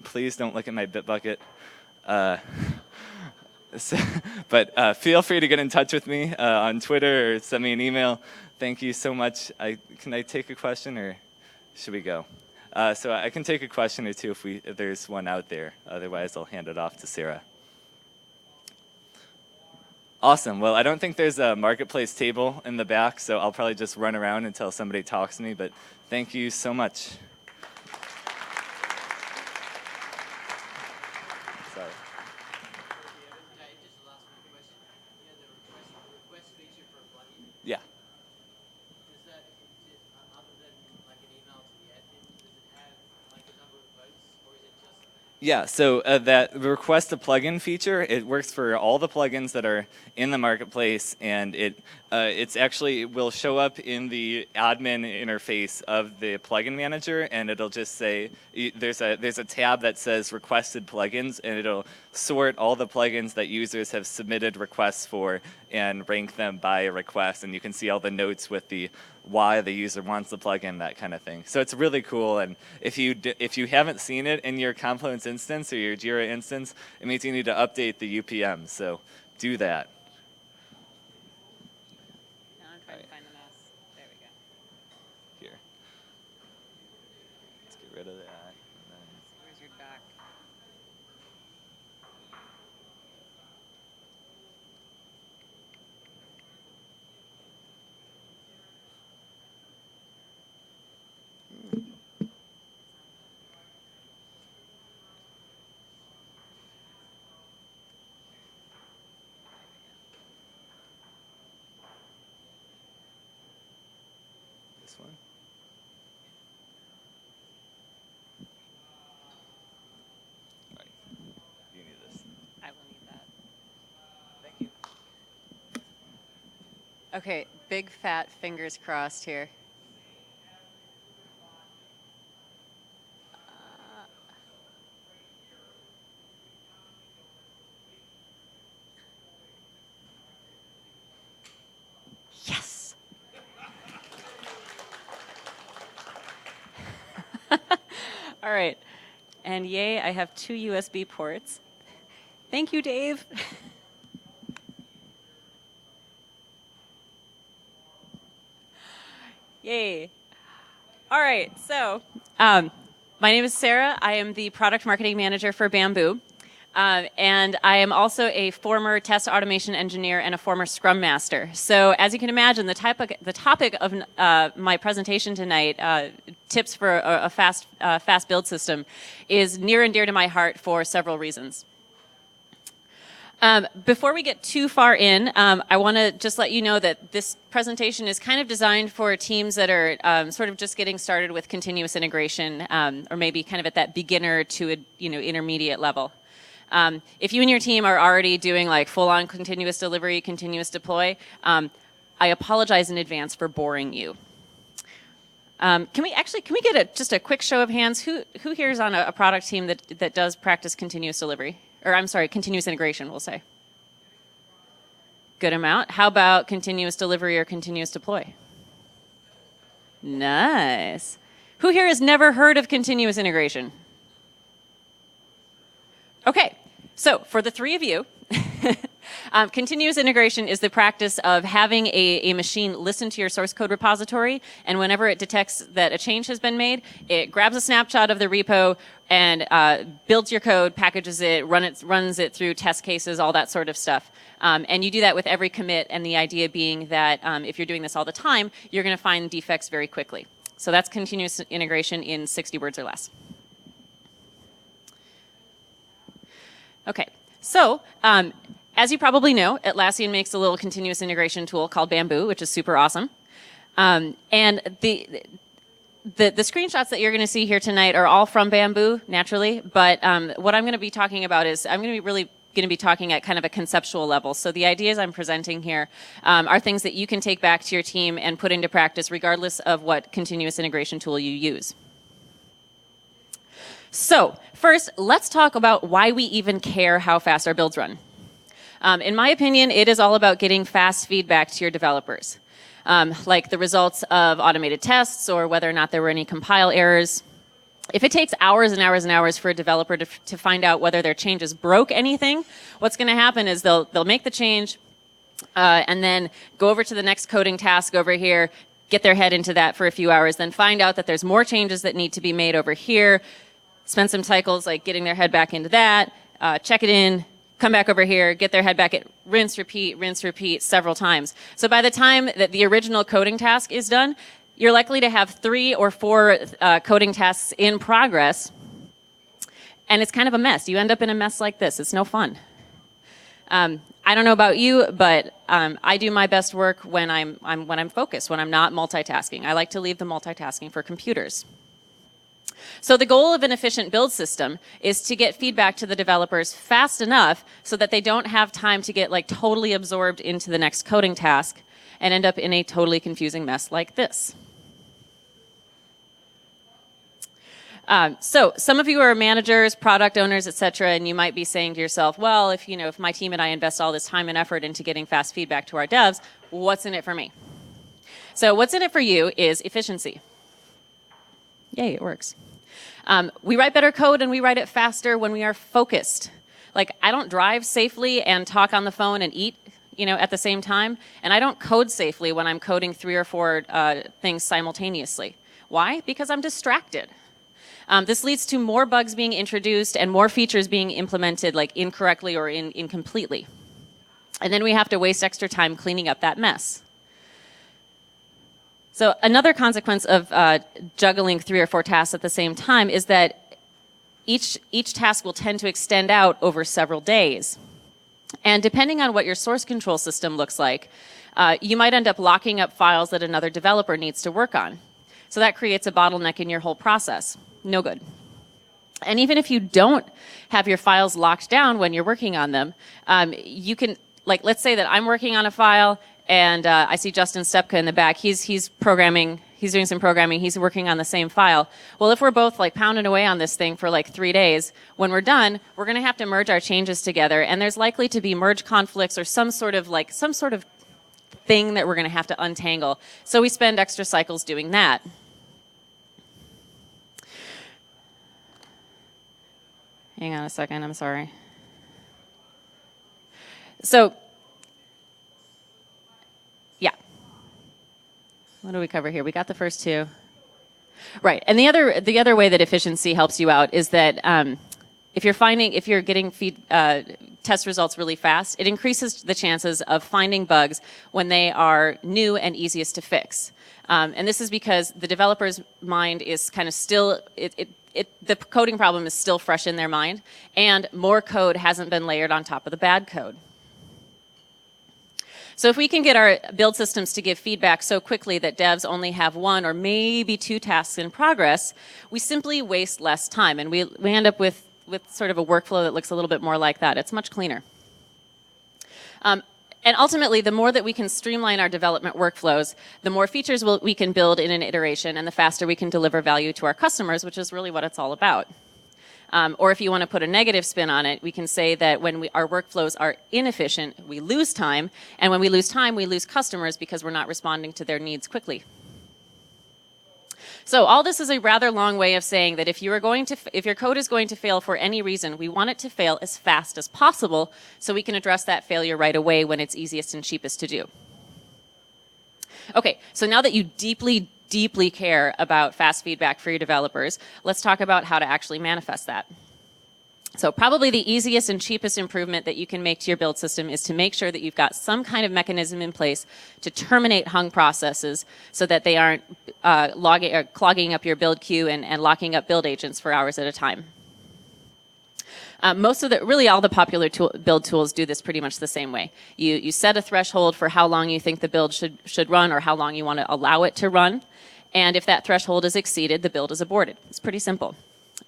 Please don't look at my Bitbucket. But feel free to get in touch with me on Twitter or send me an email. Thank you so much. Can I take a question or should we go? So I can take a question or two if there's one out there. Otherwise, I'll hand it off to Sarah. Awesome. Well, I don't think there's a marketplace table in the back, so I'll probably just run around until somebody talks to me. But thank you so much. Sorry. Yeah. Yeah, so that request a plugin feature, it works for all the plugins that are in the marketplace, and it will show up in the admin interface of the plugin manager, and it'll just say there's a tab that says requested plugins, and it'll sort all the plugins that users have submitted requests for and rank them by request, and you can see all the notes with the why the user wants the plugin, that kind of thing. So it's really cool, and if you haven't seen it in your Confluence instance or your Jira instance, it means you need to update the UPM, so do that. Now I'm trying to find the mouse. There we go. Here. Let's get rid of that. Where's your dock? This one. All right. You need this. I will need that. Thank you. Okay, big fat fingers crossed here. Yes. All right. And yay, I have 2 USB ports. Thank you, Dave. Yay. All right, so my name is Sarah. I am the product marketing manager for Bamboo. And I am also a former test automation engineer and a former Scrum Master. So as you can imagine, the topic of my presentation tonight, tips for a fast build system, is near and dear to my heart for several reasons. Before we get too far in, I want to just let you know that this presentation is kind of designed for teams that are sort of just getting started with continuous integration, or maybe kind of at that beginner to intermediate level. If you and your team are already doing like full-on continuous delivery, continuous deploy, I apologize in advance for boring you. Can we get just a quick show of hands? Who here is on a product team that does practice continuous delivery? Or I'm sorry, continuous integration, we'll say. Good amount. How about continuous delivery or continuous deploy? Nice. Who here has never heard of continuous integration? Okay, so for the 3 of you, continuous integration is the practice of having a machine listen to your source code repository, and whenever it detects that a change has been made, it grabs a snapshot of the repo and builds your code, packages it, runs it through test cases, all that sort of stuff. And you do that with every commit, and the idea being that if you're doing this all the time, you're going to find defects very quickly. So that's continuous integration in 60 words or less. Okay, so as you probably know, Atlassian makes a little continuous integration tool called Bamboo, which is super awesome. And the screenshots that you're going to see here tonight are all from Bamboo, naturally. But what I'm going to be talking about is I'm going to be talking at kind of a conceptual level. So the ideas I'm presenting here are things that you can take back to your team and put into practice, regardless of what continuous integration tool you use. So first, let's talk about why we even care how fast our builds run. In my opinion, it is all about getting fast feedback to your developers, like the results of automated tests or whether or not there were any compile errors. If it takes hours and hours and hours for a developer to find out whether their changes broke anything, what's going to happen is they'll make the change and then go over to the next coding task over here, get their head into that for a few hours, then find out that there's more changes that need to be made over here, spend some cycles like getting their head back into that, check it in, come back over here, get their head back at rinse, repeat several times. So by the time that the original coding task is done, you're likely to have 3 or 4 coding tasks in progress, and it's kind of a mess. You end up in a mess like this. It's no fun. I don't know about you, but I do my best work when I'm focused, when I'm not multitasking. I like to leave the multitasking for computers. So the goal of an efficient build system is to get feedback to the developers fast enough so that they don't have time to get like totally absorbed into the next coding task and end up in a totally confusing mess like this. So some of you are managers, product owners, etc., and you might be saying to yourself, well, if my team and I invest all this time and effort into getting fast feedback to our devs, what's in it for me? So what's in it for you is efficiency. Yay, it works. We write better code and we write it faster when we are focused. Like, I don't drive safely and talk on the phone and eat, at the same time, and I don't code safely when I'm coding 3 or 4 things simultaneously. Why? Because I'm distracted. This leads to more bugs being introduced and more features being implemented like incorrectly or incompletely. And then we have to waste extra time cleaning up that mess. So another consequence of juggling 3 or 4 tasks at the same time is that each task will tend to extend out over several days. And depending on what your source control system looks like, you might end up locking up files that another developer needs to work on. So that creates a bottleneck in your whole process. No good. And even if you don't have your files locked down when you're working on them, you can, like, let's say that I'm working on a file and I see Justin Stepka in the back. He's programming. He's doing some programming. He's working on the same file. Well, if we're both like pounding away on this thing for like 3 days, when we're done, we're going to have to merge our changes together, and there's likely to be merge conflicts or some sort of thing that we're going to have to untangle. So we spend extra cycles doing that. Hang on a second, I'm sorry. So, yeah. What do we cover here? We got the first 2. Right, and the other way that efficiency helps you out is that if you're getting test results really fast, it increases the chances of finding bugs when they are new and easiest to fix. And this is because the developer's mind is kind of still, the coding problem is still fresh in their mind, and more code hasn't been layered on top of the bad code. So if we can get our build systems to give feedback so quickly that devs only have 1 or maybe 2 tasks in progress, we simply waste less time, and we end up with sort of a workflow that looks a little bit more like that. It's much cleaner. And ultimately, the more that we can streamline our development workflows, the more features we can build in an iteration, and the faster we can deliver value to our customers, which is really what it's all about. Or if you want to put a negative spin on it, we can say that when our workflows are inefficient, we lose time, and when we lose time, we lose customers because we're not responding to their needs quickly. So all this is a rather long way of saying that if your code is going to fail for any reason, we want it to fail as fast as possible so we can address that failure right away when it's easiest and cheapest to do. Okay, so now that you deeply care about fast feedback for your developers, let's talk about how to actually manifest that. So probably the easiest and cheapest improvement that you can make to your build system is to make sure that you've got some kind of mechanism in place to terminate hung processes so that they aren't clogging up your build queue and locking up build agents for hours at a time. Really all the popular build tools do this pretty much the same way. You set a threshold for how long you think the build should run or how long you want to allow it to run. And if that threshold is exceeded, the build is aborted. It's pretty simple.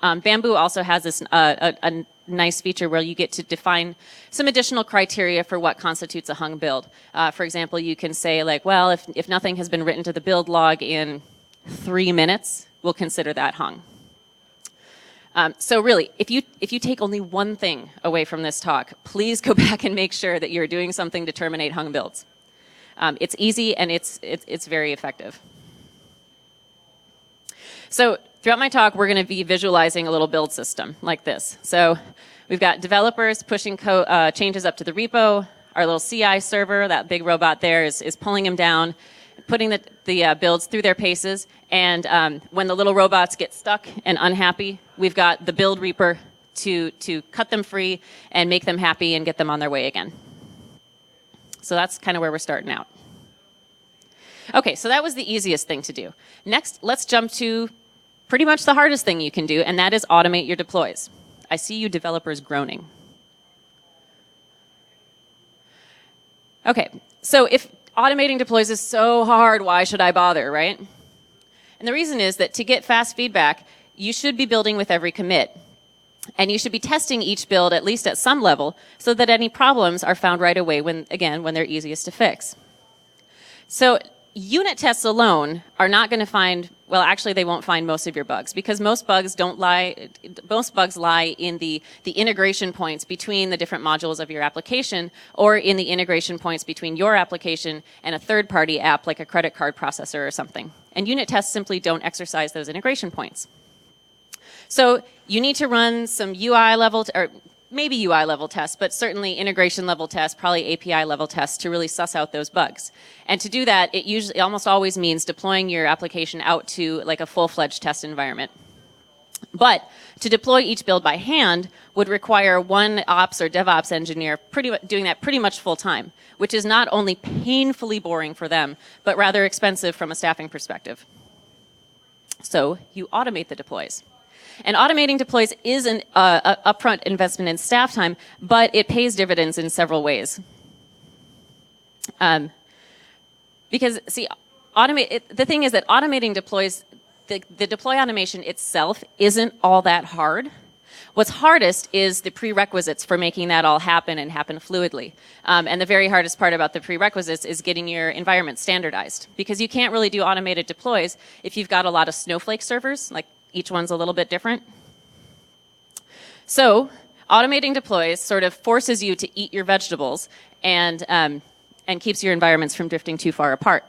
Bamboo also has this a nice feature where you get to define some additional criteria for what constitutes a hung build. For example, you can say like, well, if nothing has been written to the build log in 3 minutes, we'll consider that hung. So really, if you take only one thing away from this talk, please go back and make sure that you're doing something to terminate hung builds. It's easy and it's very effective. So throughout my talk, we're going to be visualizing a little build system like this. So we've got developers pushing changes up to the repo. Our little CI server, that big robot there, is pulling them down, putting the builds through their paces. And when the little robots get stuck and unhappy, we've got the build reaper to cut them free and make them happy and get them on their way again. So that's kind of where we're starting out. Okay, so that was the easiest thing to do. Next, let's jump to pretty much the hardest thing you can do, and that is automate your deploys. I see you developers groaning. Okay, so if automating deploys is so hard, why should I bother, right? And the reason is that to get fast feedback, you should be building with every commit. And you should be testing each build at least at some level so that any problems are found right away when they're easiest to fix. So unit tests alone are not going to find, well, actually they won't find most of your bugs because most bugs lie in the integration points between the different modules of your application or in the integration points between your application and a third-party app like a credit card processor or something. And unit tests simply don't exercise those integration points. So you need to run some UI level, or maybe UI level tests, but certainly integration level tests, probably API level tests to really suss out those bugs. And to do that, it almost always means deploying your application out to like a full-fledged test environment. But to deploy each build by hand would require one ops or DevOps engineer doing that pretty much full time, which is not only painfully boring for them, but rather expensive from a staffing perspective. So you automate the deploys. And automating deploys is an upfront investment in staff time, but it pays dividends in several ways. Because, see, the thing is that automating deploys, the deploy automation itself isn't all that hard. What's hardest is the prerequisites for making that all happen and happen fluidly. And the very hardest part about the prerequisites is getting your environment standardized. Because you can't really do automated deploys if you've got a lot of Snowflake servers, like each one's a little bit different. So automating deploys sort of forces you to eat your vegetables and keeps your environments from drifting too far apart.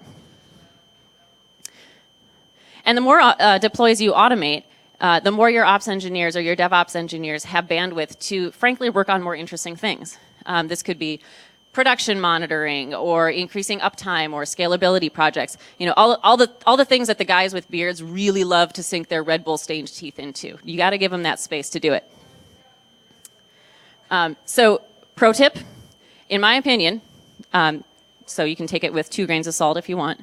And the more deploys you automate, the more your ops engineers or your DevOps engineers have bandwidth to, frankly, work on more interesting things. This could be production monitoring or increasing uptime or scalability projects. You know, all the things that the guys with beards really love to sink their Red Bull stained teeth into. You got to give them that space to do it. So, pro tip, in my opinion, so you can take it with 2 grains of salt if you want,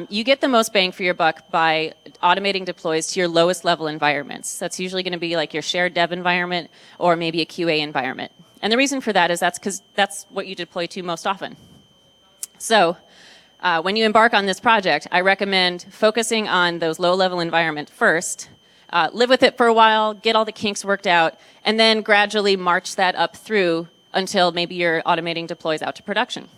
you get the most bang for your buck by automating deploys to your lowest level environments. That's usually going to be like your shared dev environment or maybe a QA environment. And the reason for that is because that's what you deploy to most often. So when you embark on this project, I recommend focusing on those low-level environments first, live with it for a while, get all the kinks worked out, and then gradually march that up through until maybe you're automating deploys out to production.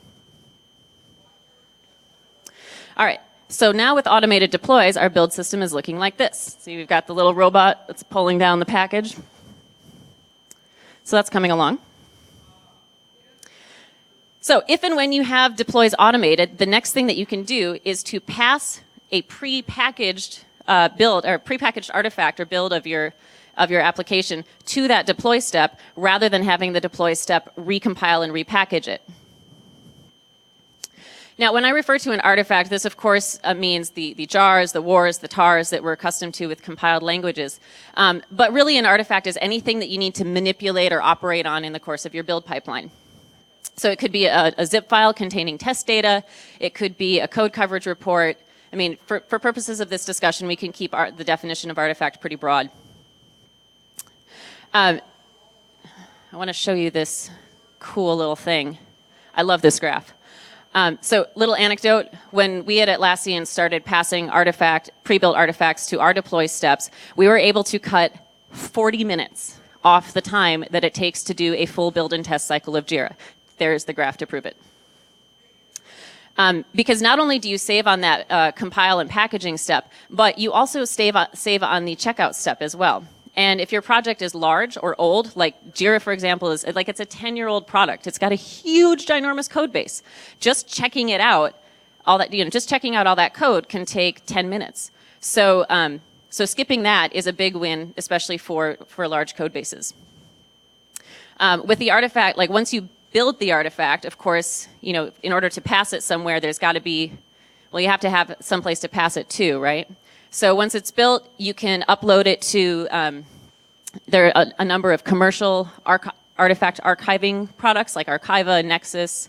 All right, so now with automated deploys, our build system is looking like this. So we've got the little robot that's pulling down the package. So that's coming along. So if and when you have deploys automated, the next thing that you can do is to pass a pre-packaged build or pre-packaged artifact or build of your application to that deploy step rather than having the deploy step recompile and repackage it. Now, when I refer to an artifact, this of course means the jars, the wars, the tars that we're accustomed to with compiled languages. But really an artifact is anything that you need to manipulate or operate on in the course of your build pipeline. So it could be a zip file containing test data. It could be a code coverage report. I mean, for purposes of this discussion, we can keep the definition of artifact pretty broad. I want to show you this cool little thing. I love this graph. So little anecdote, when we at Atlassian started passing pre-built artifacts to our deploy steps, we were able to cut 40 minutes off the time that it takes to do a full build and test cycle of Jira. There's the graph to prove it. Because not only do you save on that compile and packaging step, but you also save on the checkout step as well. And if your project is large or old, like Jira, for example, is like it's a 10-year-old product. It's got a huge, ginormous code base. Just checking it out, just checking out all that code can take 10 minutes. So, so skipping that is a big win, especially for large code bases. With the artifact, like once you build the artifact, of course, in order to pass it somewhere, there's got to be, well, you have to have some place to pass it to, right? So once it's built, you can upload it to, there are a number of commercial artifact archiving products like Archiva, Nexus,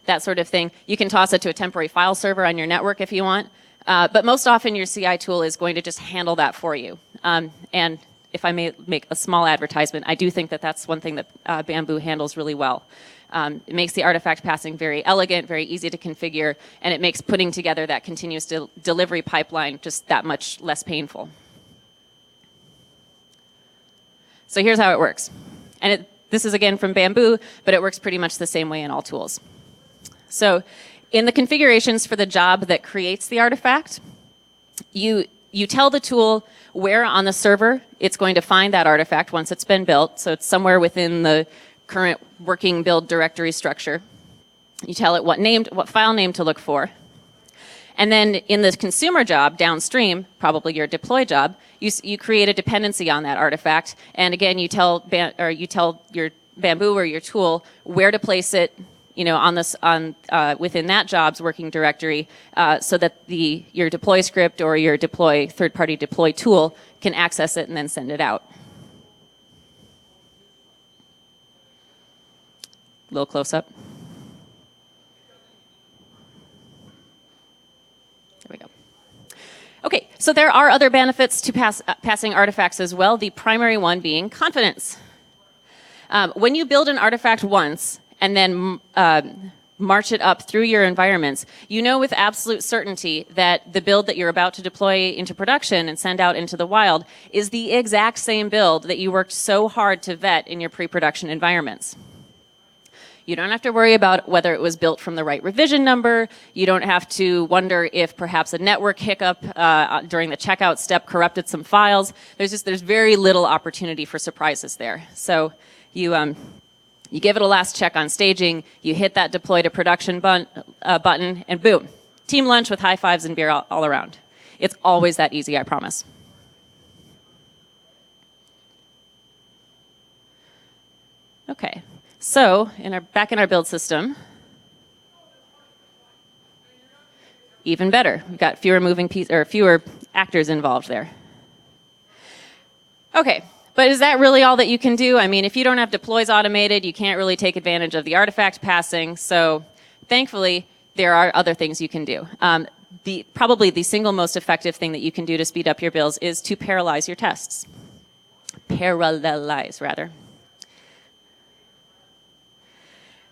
that sort of thing. You can toss it to a temporary file server on your network if you want. But most often your CI tool is going to just handle that for you. And if I may make a small advertisement, I do think that that's one thing that Bamboo handles really well. It makes the artifact passing very elegant, very easy to configure, and it makes putting together that continuous delivery pipeline just that much less painful. So here's how it works. And this is again from Bamboo, but it works pretty much the same way in all tools. So in the configurations for the job that creates the artifact, you tell the tool where on the server it's going to find that artifact once it's been built. So it's somewhere within the current working build directory structure. You tell it what file name to look for. And then in the consumer job downstream, probably your deploy job, you create a dependency on that artifact. And again, you tell your Bamboo or your tool where to place it, within that job's working directory, so that your deploy script or your third-party deploy tool can access it and then send it out. A little close up. There we go. Okay, so there are other benefits to passing artifacts as well, the primary one being confidence. When you build an artifact once, and then march it up through your environments, you know with absolute certainty that the build that you're about to deploy into production and send out into the wild is the exact same build that you worked so hard to vet in your pre-production environments. You don't have to worry about whether it was built from the right revision number. You don't have to wonder if perhaps a network hiccup during the checkout step corrupted some files. There's very little opportunity for surprises there. So you give it a last check on staging, you hit that deploy to production button, and boom, team lunch with high fives and beer all around. It's always that easy, I promise. Okay, so back in our build system, even better. We've got fewer actors involved there. Okay. But is that really all that you can do? I mean, if you don't have deploys automated, you can't really take advantage of the artifact passing. So thankfully, there are other things you can do. Probably the single most effective thing that you can do to speed up your builds is to paralyze your tests. Paralyze, rather.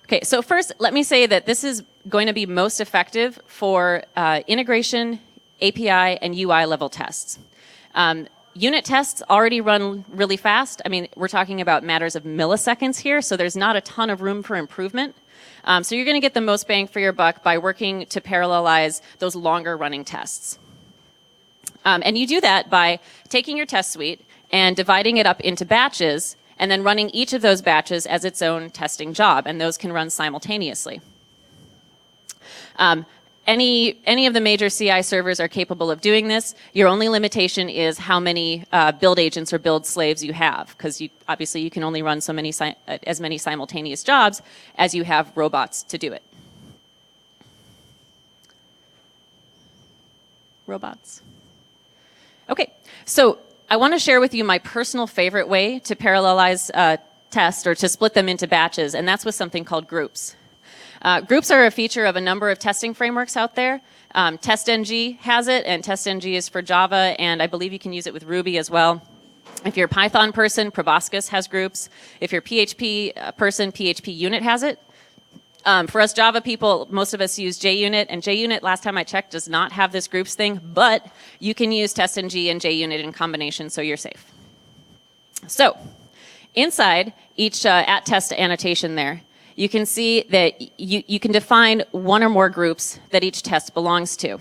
Okay, so first, let me say that this is going to be most effective for integration, API, and UI level tests. Unit tests already run really fast. I mean, we're talking about matters of milliseconds here, so there's not a ton of room for improvement. So you're going to get the most bang for your buck by working to parallelize those longer running tests. And you do that by taking your test suite and dividing it up into batches, and then running each of those batches as its own testing job, and those can run simultaneously. Any of the major CI servers are capable of doing this. Your only limitation is how many build agents or build slaves you have, because obviously you can only run as many simultaneous jobs as you have robots to do it. Robots. Okay, so I want to share with you my personal favorite way to parallelize tests or to split them into batches, and that's with something called groups. Groups are a feature of a number of testing frameworks out there. TestNG has it, and TestNG is for Java, and I believe you can use it with Ruby as well. If you're a Python person, Proboscis has groups. If you're a PHP person, PHP Unit has it. For us Java people, most of us use JUnit, and JUnit, last time I checked, does not have this groups thing, but you can use TestNG and JUnit in combination, so you're safe. So, inside each @test annotation there, you can see that you can define one or more groups that each test belongs to.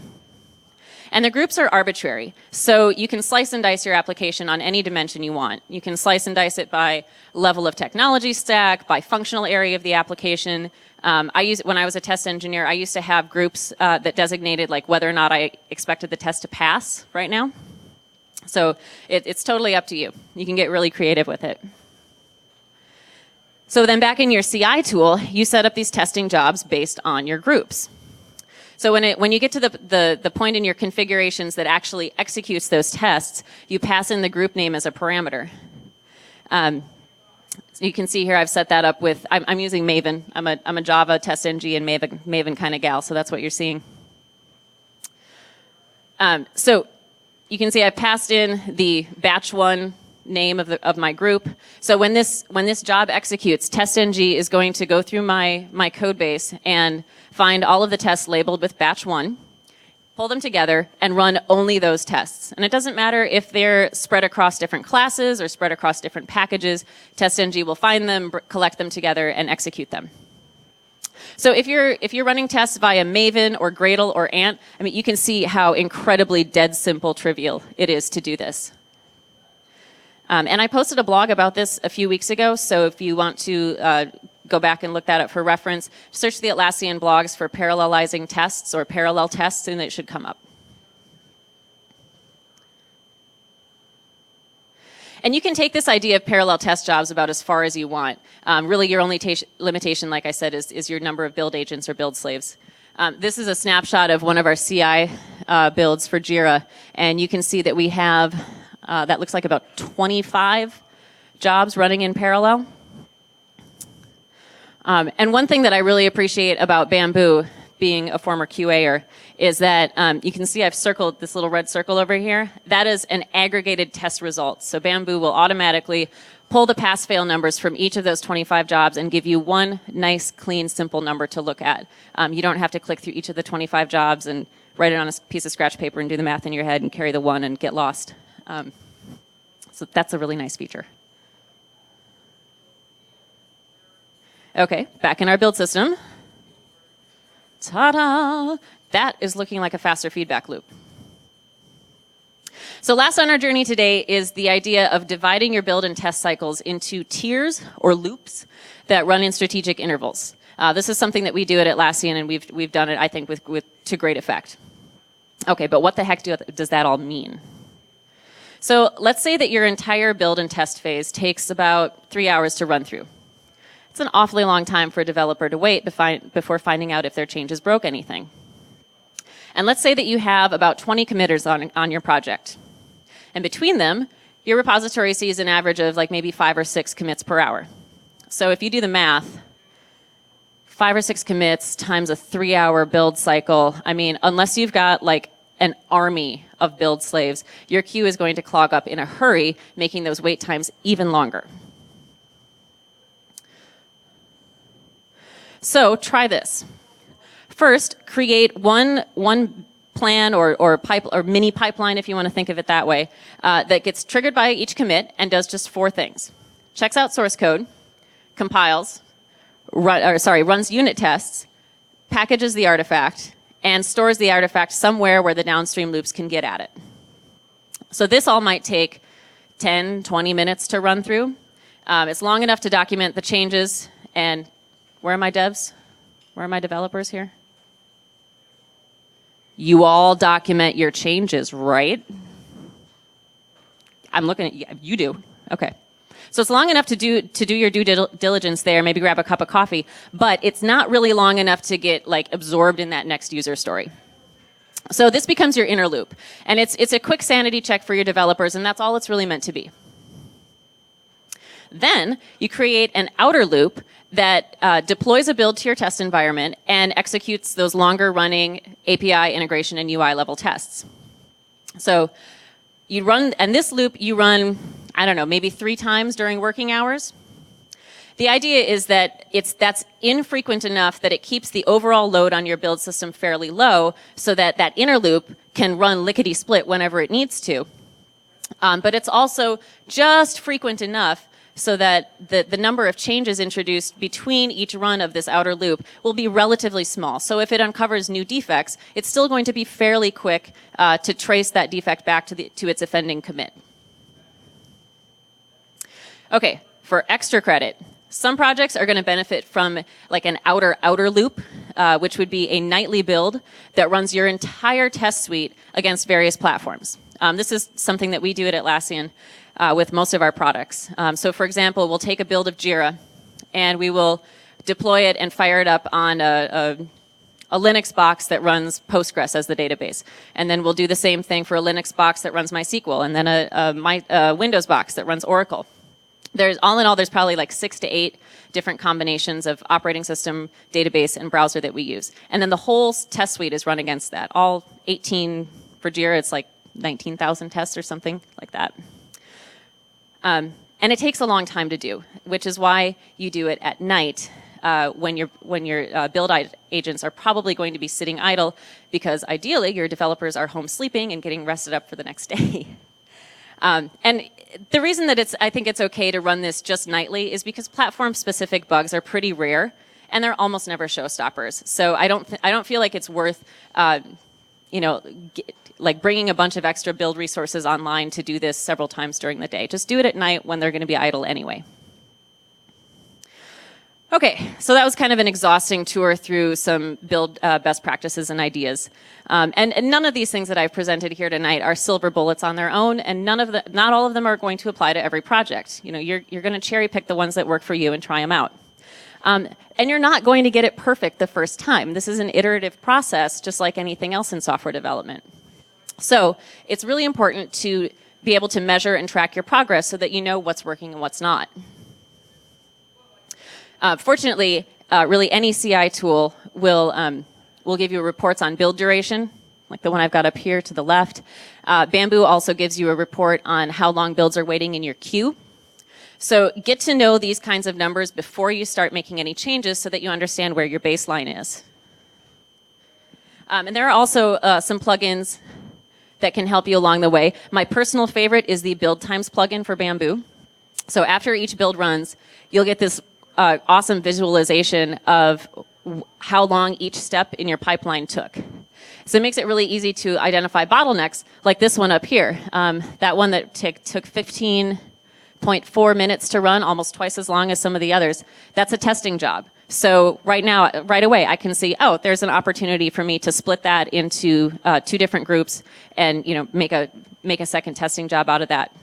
And the groups are arbitrary. So you can slice and dice your application on any dimension you want. You can slice and dice it by level of technology stack, by functional area of the application. When I was a test engineer, I used to have groups that designated like whether or not I expected the test to pass right now. So it's totally up to you. You can get really creative with it. So then back in your CI tool, you set up these testing jobs based on your groups. So when you get to the point in your configurations that actually executes those tests, you pass in the group name as a parameter. So you can see here I've set that up with, I'm using Maven. I'm a Java test ng and Maven kind of gal, so that's what you're seeing. So you can see I've passed in the batch one name of my group. So when this job executes, testng is going to go through my code base and find all of the tests labeled with batch one, pull them together, and run only those tests. And it doesn't matter if they're spread across different classes or spread across different packages, testng will find them, collect them together, and execute them. So if you're running tests via Maven or Gradle or Ant, I mean, you can see how incredibly dead simple trivial it is to do this. And I posted a blog about this a few weeks ago, so if you want to go back and look that up for reference, search the Atlassian blogs for parallelizing tests or parallel tests, and it should come up. And you can take this idea of parallel test jobs about as far as you want. Really, your only limitation, like I said, is your number of build agents or build slaves. This is a snapshot of one of our CI builds for Jira, and you can see that we have, that looks like about 25 jobs running in parallel. And one thing that I really appreciate about Bamboo, being a former QAer, is that you can see I've circled this little red circle over here. That is an aggregated test result. So Bamboo will automatically pull the pass-fail numbers from each of those 25 jobs and give you one nice, clean, simple number to look at. You don't have to click through each of the 25 jobs and write it on a piece of scratch paper and do the math in your head and carry the one and get lost. So that's a really nice feature. Okay, back in our build system. Ta-da! That is looking like a faster feedback loop. So last on our journey today is the idea of dividing your build and test cycles into tiers or loops that run in strategic intervals. This is something that we do at Atlassian, and we've done it, I think, to great effect. Okay, but what the heck does that all mean? So let's say that your entire build and test phase takes about 3 hours to run through. It's an awfully long time for a developer to wait before finding out if their changes broke anything. And let's say that you have about 20 committers on your project. And between them, your repository sees an average of like maybe 5 or 6 commits per hour. So if you do the math, 5 or 6 commits times a 3-hour build cycle, I mean, unless you've got like an army of build slaves, your queue is going to clog up in a hurry, making those wait times even longer. So try this. First, create one plan or mini pipeline, if you want to think of it that way, that gets triggered by each commit and does just 4 things. Checks out source code, compiles, runs unit tests, packages the artifact, and stores the artifact somewhere where the downstream loops can get at it. So this all might take 10, 20 minutes to run through. It's long enough to document the changes. And where are my devs? Where are my developers here? You all document your changes, right? I'm looking at you. You do. Okay. So it's long enough to do your due diligence there, maybe grab a cup of coffee, but it's not really long enough to get like absorbed in that next user story. So this becomes your inner loop, and it's a quick sanity check for your developers, and that's all it's really meant to be. Then you create an outer loop that deploys a build to your test environment and executes those longer running API integration and UI level tests. So you run, and this loop you run, I don't know, maybe 3 times during working hours. The idea is that that's infrequent enough that it keeps the overall load on your build system fairly low so that that inner loop can run lickety-split whenever it needs to. But it's also just frequent enough so that the number of changes introduced between each run of this outer loop will be relatively small. So if it uncovers new defects, it's still going to be fairly quick to trace that defect back to its offending commit. Okay, for extra credit, some projects are going to benefit from like an outer loop, which would be a nightly build that runs your entire test suite against various platforms. This is something that we do at Atlassian with most of our products. So for example, we'll take a build of Jira and we will deploy it and fire it up on a Linux box that runs Postgres as the database. And then we'll do the same thing for a Linux box that runs MySQL, and then a Windows box that runs Oracle. All in all, there's probably like 6 to 8 different combinations of operating system, database, and browser that we use. And then the whole test suite is run against that. All 18 for Jira, it's like 19,000 tests or something like that. And it takes a long time to do, which is why you do it at night when your build agents are probably going to be sitting idle, because ideally your developers are home sleeping and getting rested up for the next day. And the reason that I think it's okay to run this just nightly is because platform-specific bugs are pretty rare, and they're almost never showstoppers. So I don't feel like it's worth, like bringing a bunch of extra build resources online to do this several times during the day. Just do it at night when they're going to be idle anyway. Okay, so that was kind of an exhausting tour through some build best practices and ideas. And none of these things that I've presented here tonight are silver bullets on their own, and not all of them are going to apply to every project. You know, you're going to cherry pick the ones that work for you and try them out. And you're not going to get it perfect the first time. This is an iterative process, just like anything else in software development. So it's really important to be able to measure and track your progress so that you know what's working and what's not. Fortunately, really any CI tool will give you reports on build duration, like the one I've got up here to the left. Bamboo also gives you a report on how long builds are waiting in your queue. So get to know these kinds of numbers before you start making any changes so that you understand where your baseline is. And there are also some plugins that can help you along the way. My personal favorite is the build times plugin for Bamboo. So after each build runs, you'll get this awesome visualization of how long each step in your pipeline took. So it makes it really easy to identify bottlenecks, like this one up here. That one that took 15.4 minutes to run, almost twice as long as some of the others. That's a testing job. So right away, I can see, oh, there's an opportunity for me to split that into 2 different groups and make a second testing job out of that.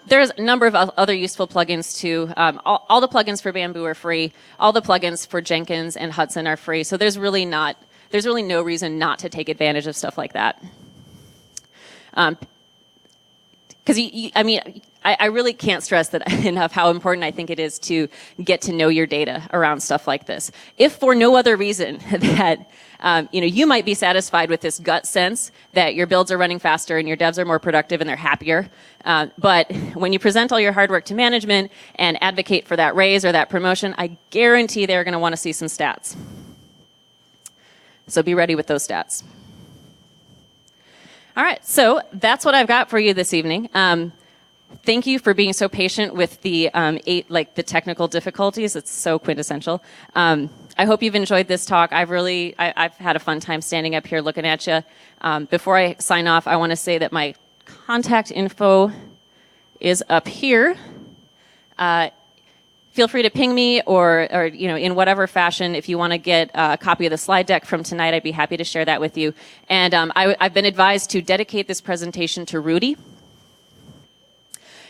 There's a number of other useful plugins too. All the plugins for Bamboo are free. All the plugins for Jenkins and Hudson are free. So there's really no reason not to take advantage of stuff like that. Because I really can't stress that enough how important I think it is to get to know your data around stuff like this. If for no other reason that you might be satisfied with this gut sense that your builds are running faster and your devs are more productive and they're happier. But when you present all your hard work to management and advocate for that raise or that promotion, I guarantee they're going to want to see some stats. So be ready with those stats. All right, so that's what I've got for you this evening. Thank you for being so patient with the the technical difficulties. It's so quintessential. I hope you've enjoyed this talk. I've had a fun time standing up here looking at you. Before I sign off, I want to say that my contact info is up here. Feel free to ping me or in whatever fashion. If you want to get a copy of the slide deck from tonight, I'd be happy to share that with you. And I've been advised to dedicate this presentation to Rudy.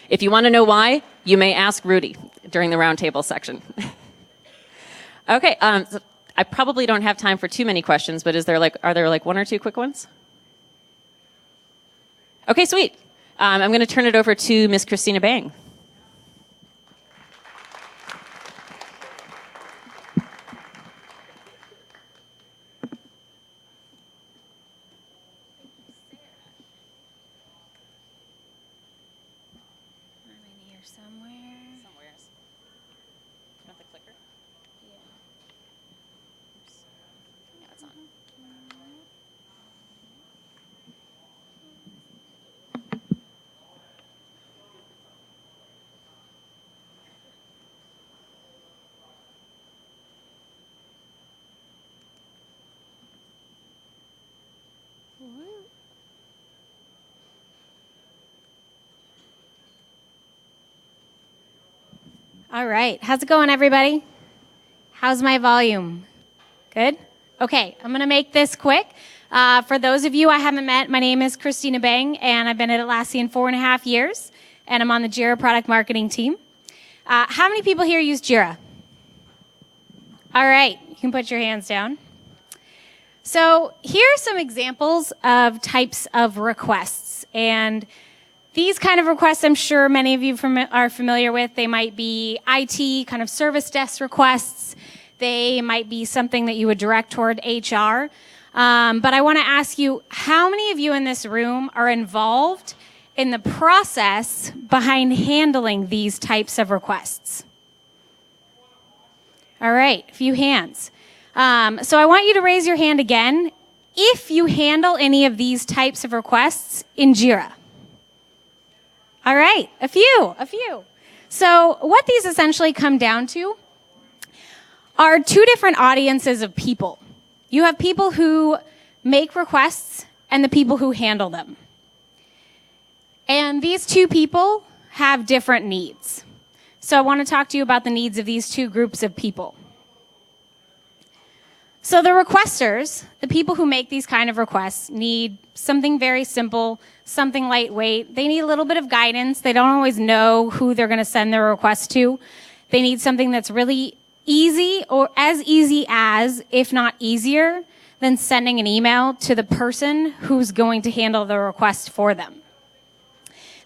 If you want to know why, you may ask Rudy during the roundtable section. Okay, so I probably don't have time for too many questions, but are there 1 or 2 quick ones? Okay, sweet. I'm going to turn it over to Miss Christina Bang. All right. How's it going, everybody? How's my volume? Good? Okay, I'm going to make this quick. For those of you I haven't met, my name is Christina Bang, and I've been at Atlassian 4.5 years, and I'm on the Jira product marketing team. How many people here use Jira? All right, you can put your hands down. So here are some examples of types of requests, and these kind of requests, I'm sure many of you are familiar with. They might be IT, kind of service desk requests. They might be something that you would direct toward HR. But I want to ask you, how many of you in this room are involved in the process behind handling these types of requests? All right, a few hands. So I want you to raise your hand again if you handle any of these types of requests in Jira. All right, a few. So what these essentially come down to are two different audiences of people. You have people who make requests and the people who handle them. And these two people have different needs. So I want to talk to you about the needs of these two groups of people. So the requesters, the people who make these kind of requests, need something very simple, something lightweight. They need a little bit of guidance. They don't always know who they're going to send their request to. They need something that's really easy, or as easy as, if not easier, than sending an email to the person who's going to handle the request for them.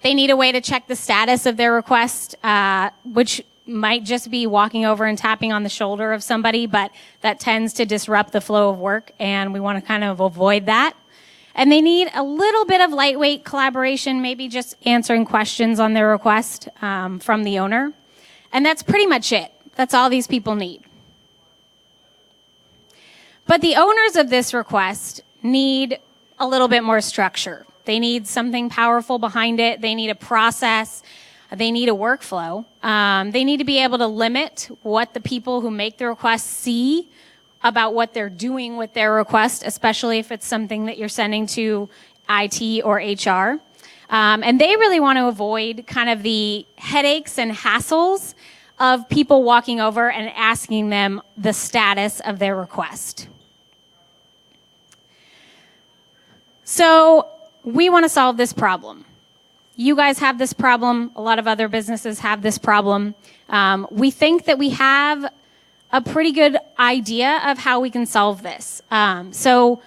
They need a way to check the status of their request, which might just be walking over and tapping on the shoulder of somebody, but that tends to disrupt the flow of work, and we want to kind of avoid that. And they need a little bit of lightweight collaboration, maybe just answering questions on their request from the owner. And that's pretty much it. That's all these people need. But the owners of this request need a little bit more structure. They need something powerful behind it. They need a process. They need a workflow. They need to be able to limit what the people who make the request see about what they're doing with their request, especially if it's something that you're sending to IT or HR. And they really want to avoid kind of the headaches and hassles of people walking over and asking them the status of their request. So we want to solve this problem. You guys have this problem. A lot of other businesses have this problem. We think that we have a pretty good idea of how we can solve this. So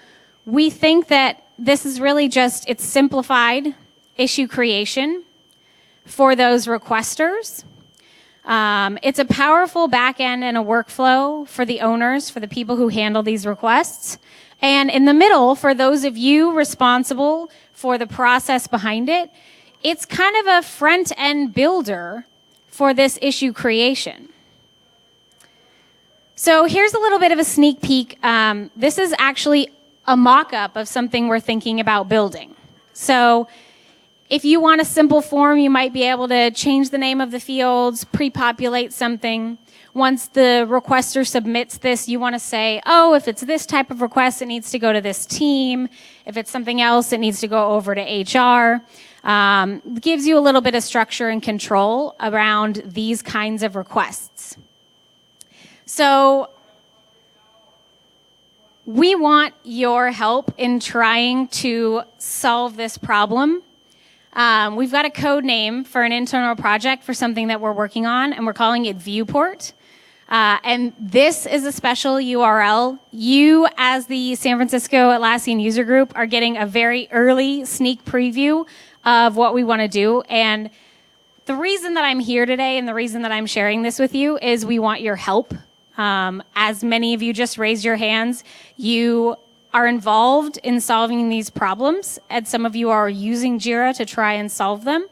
we think that this is really just, it's simplified issue creation for those requesters. It's a powerful back end and a workflow for the owners, for the people who handle these requests. And in the middle, for those of you responsible for the process behind it, it's kind of a front-end builder for this issue creation. So here's a little bit of a sneak peek. This is actually a mock-up of something we're thinking about building. So if you want a simple form, you might be able to change the name of the fields, pre-populate something. Once the requester submits this, you want to say, oh, if it's this type of request, it needs to go to this team. If it's something else, it needs to go over to HR. Gives you a little bit of structure and control around these kinds of requests. So we want your help in trying to solve this problem. We've got a code name for an internal project for something that we're working on, and we're calling it Viewport. And this is a special URL. You, as the San Francisco Atlassian user group, are getting a very early sneak preview of what we want to do. And the reason that I'm here today and the reason that I'm sharing this with you is we want your help. As many of you just raised your hands, you are involved in solving these problems, and some of you are using Jira to try and solve them.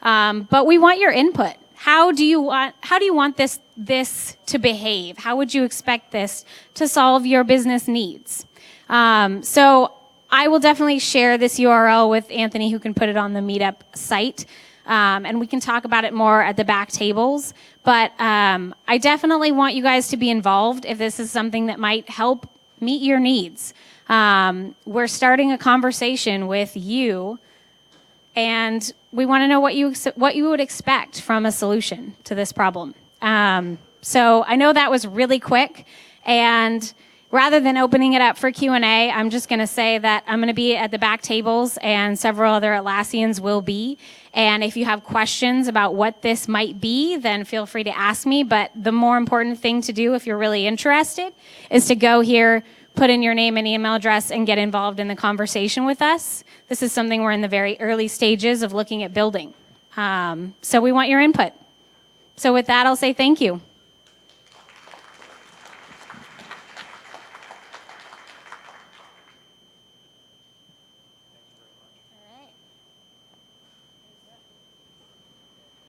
But we want your input. How do you want this to behave? How would you expect this to solve your business needs? So I will definitely share this URL with Anthony, who can put it on the Meetup site. And we can talk about it more at the back tables. But I definitely want you guys to be involved if this is something that might help meet your needs. We're starting a conversation with you, and we want to know what you would expect from a solution to this problem. So I know that was really quick, and rather than opening it up for Q&A, I'm just going to say that I'm going to be at the back tables, and several other Atlassians will be. And if you have questions about what this might be, then feel free to ask me. But the more important thing to do if you're really interested is to go here, put in your name and email address, and get involved in the conversation with us. This is something we're in the very early stages of looking at building. So we want your input. So with that, I'll say thank you.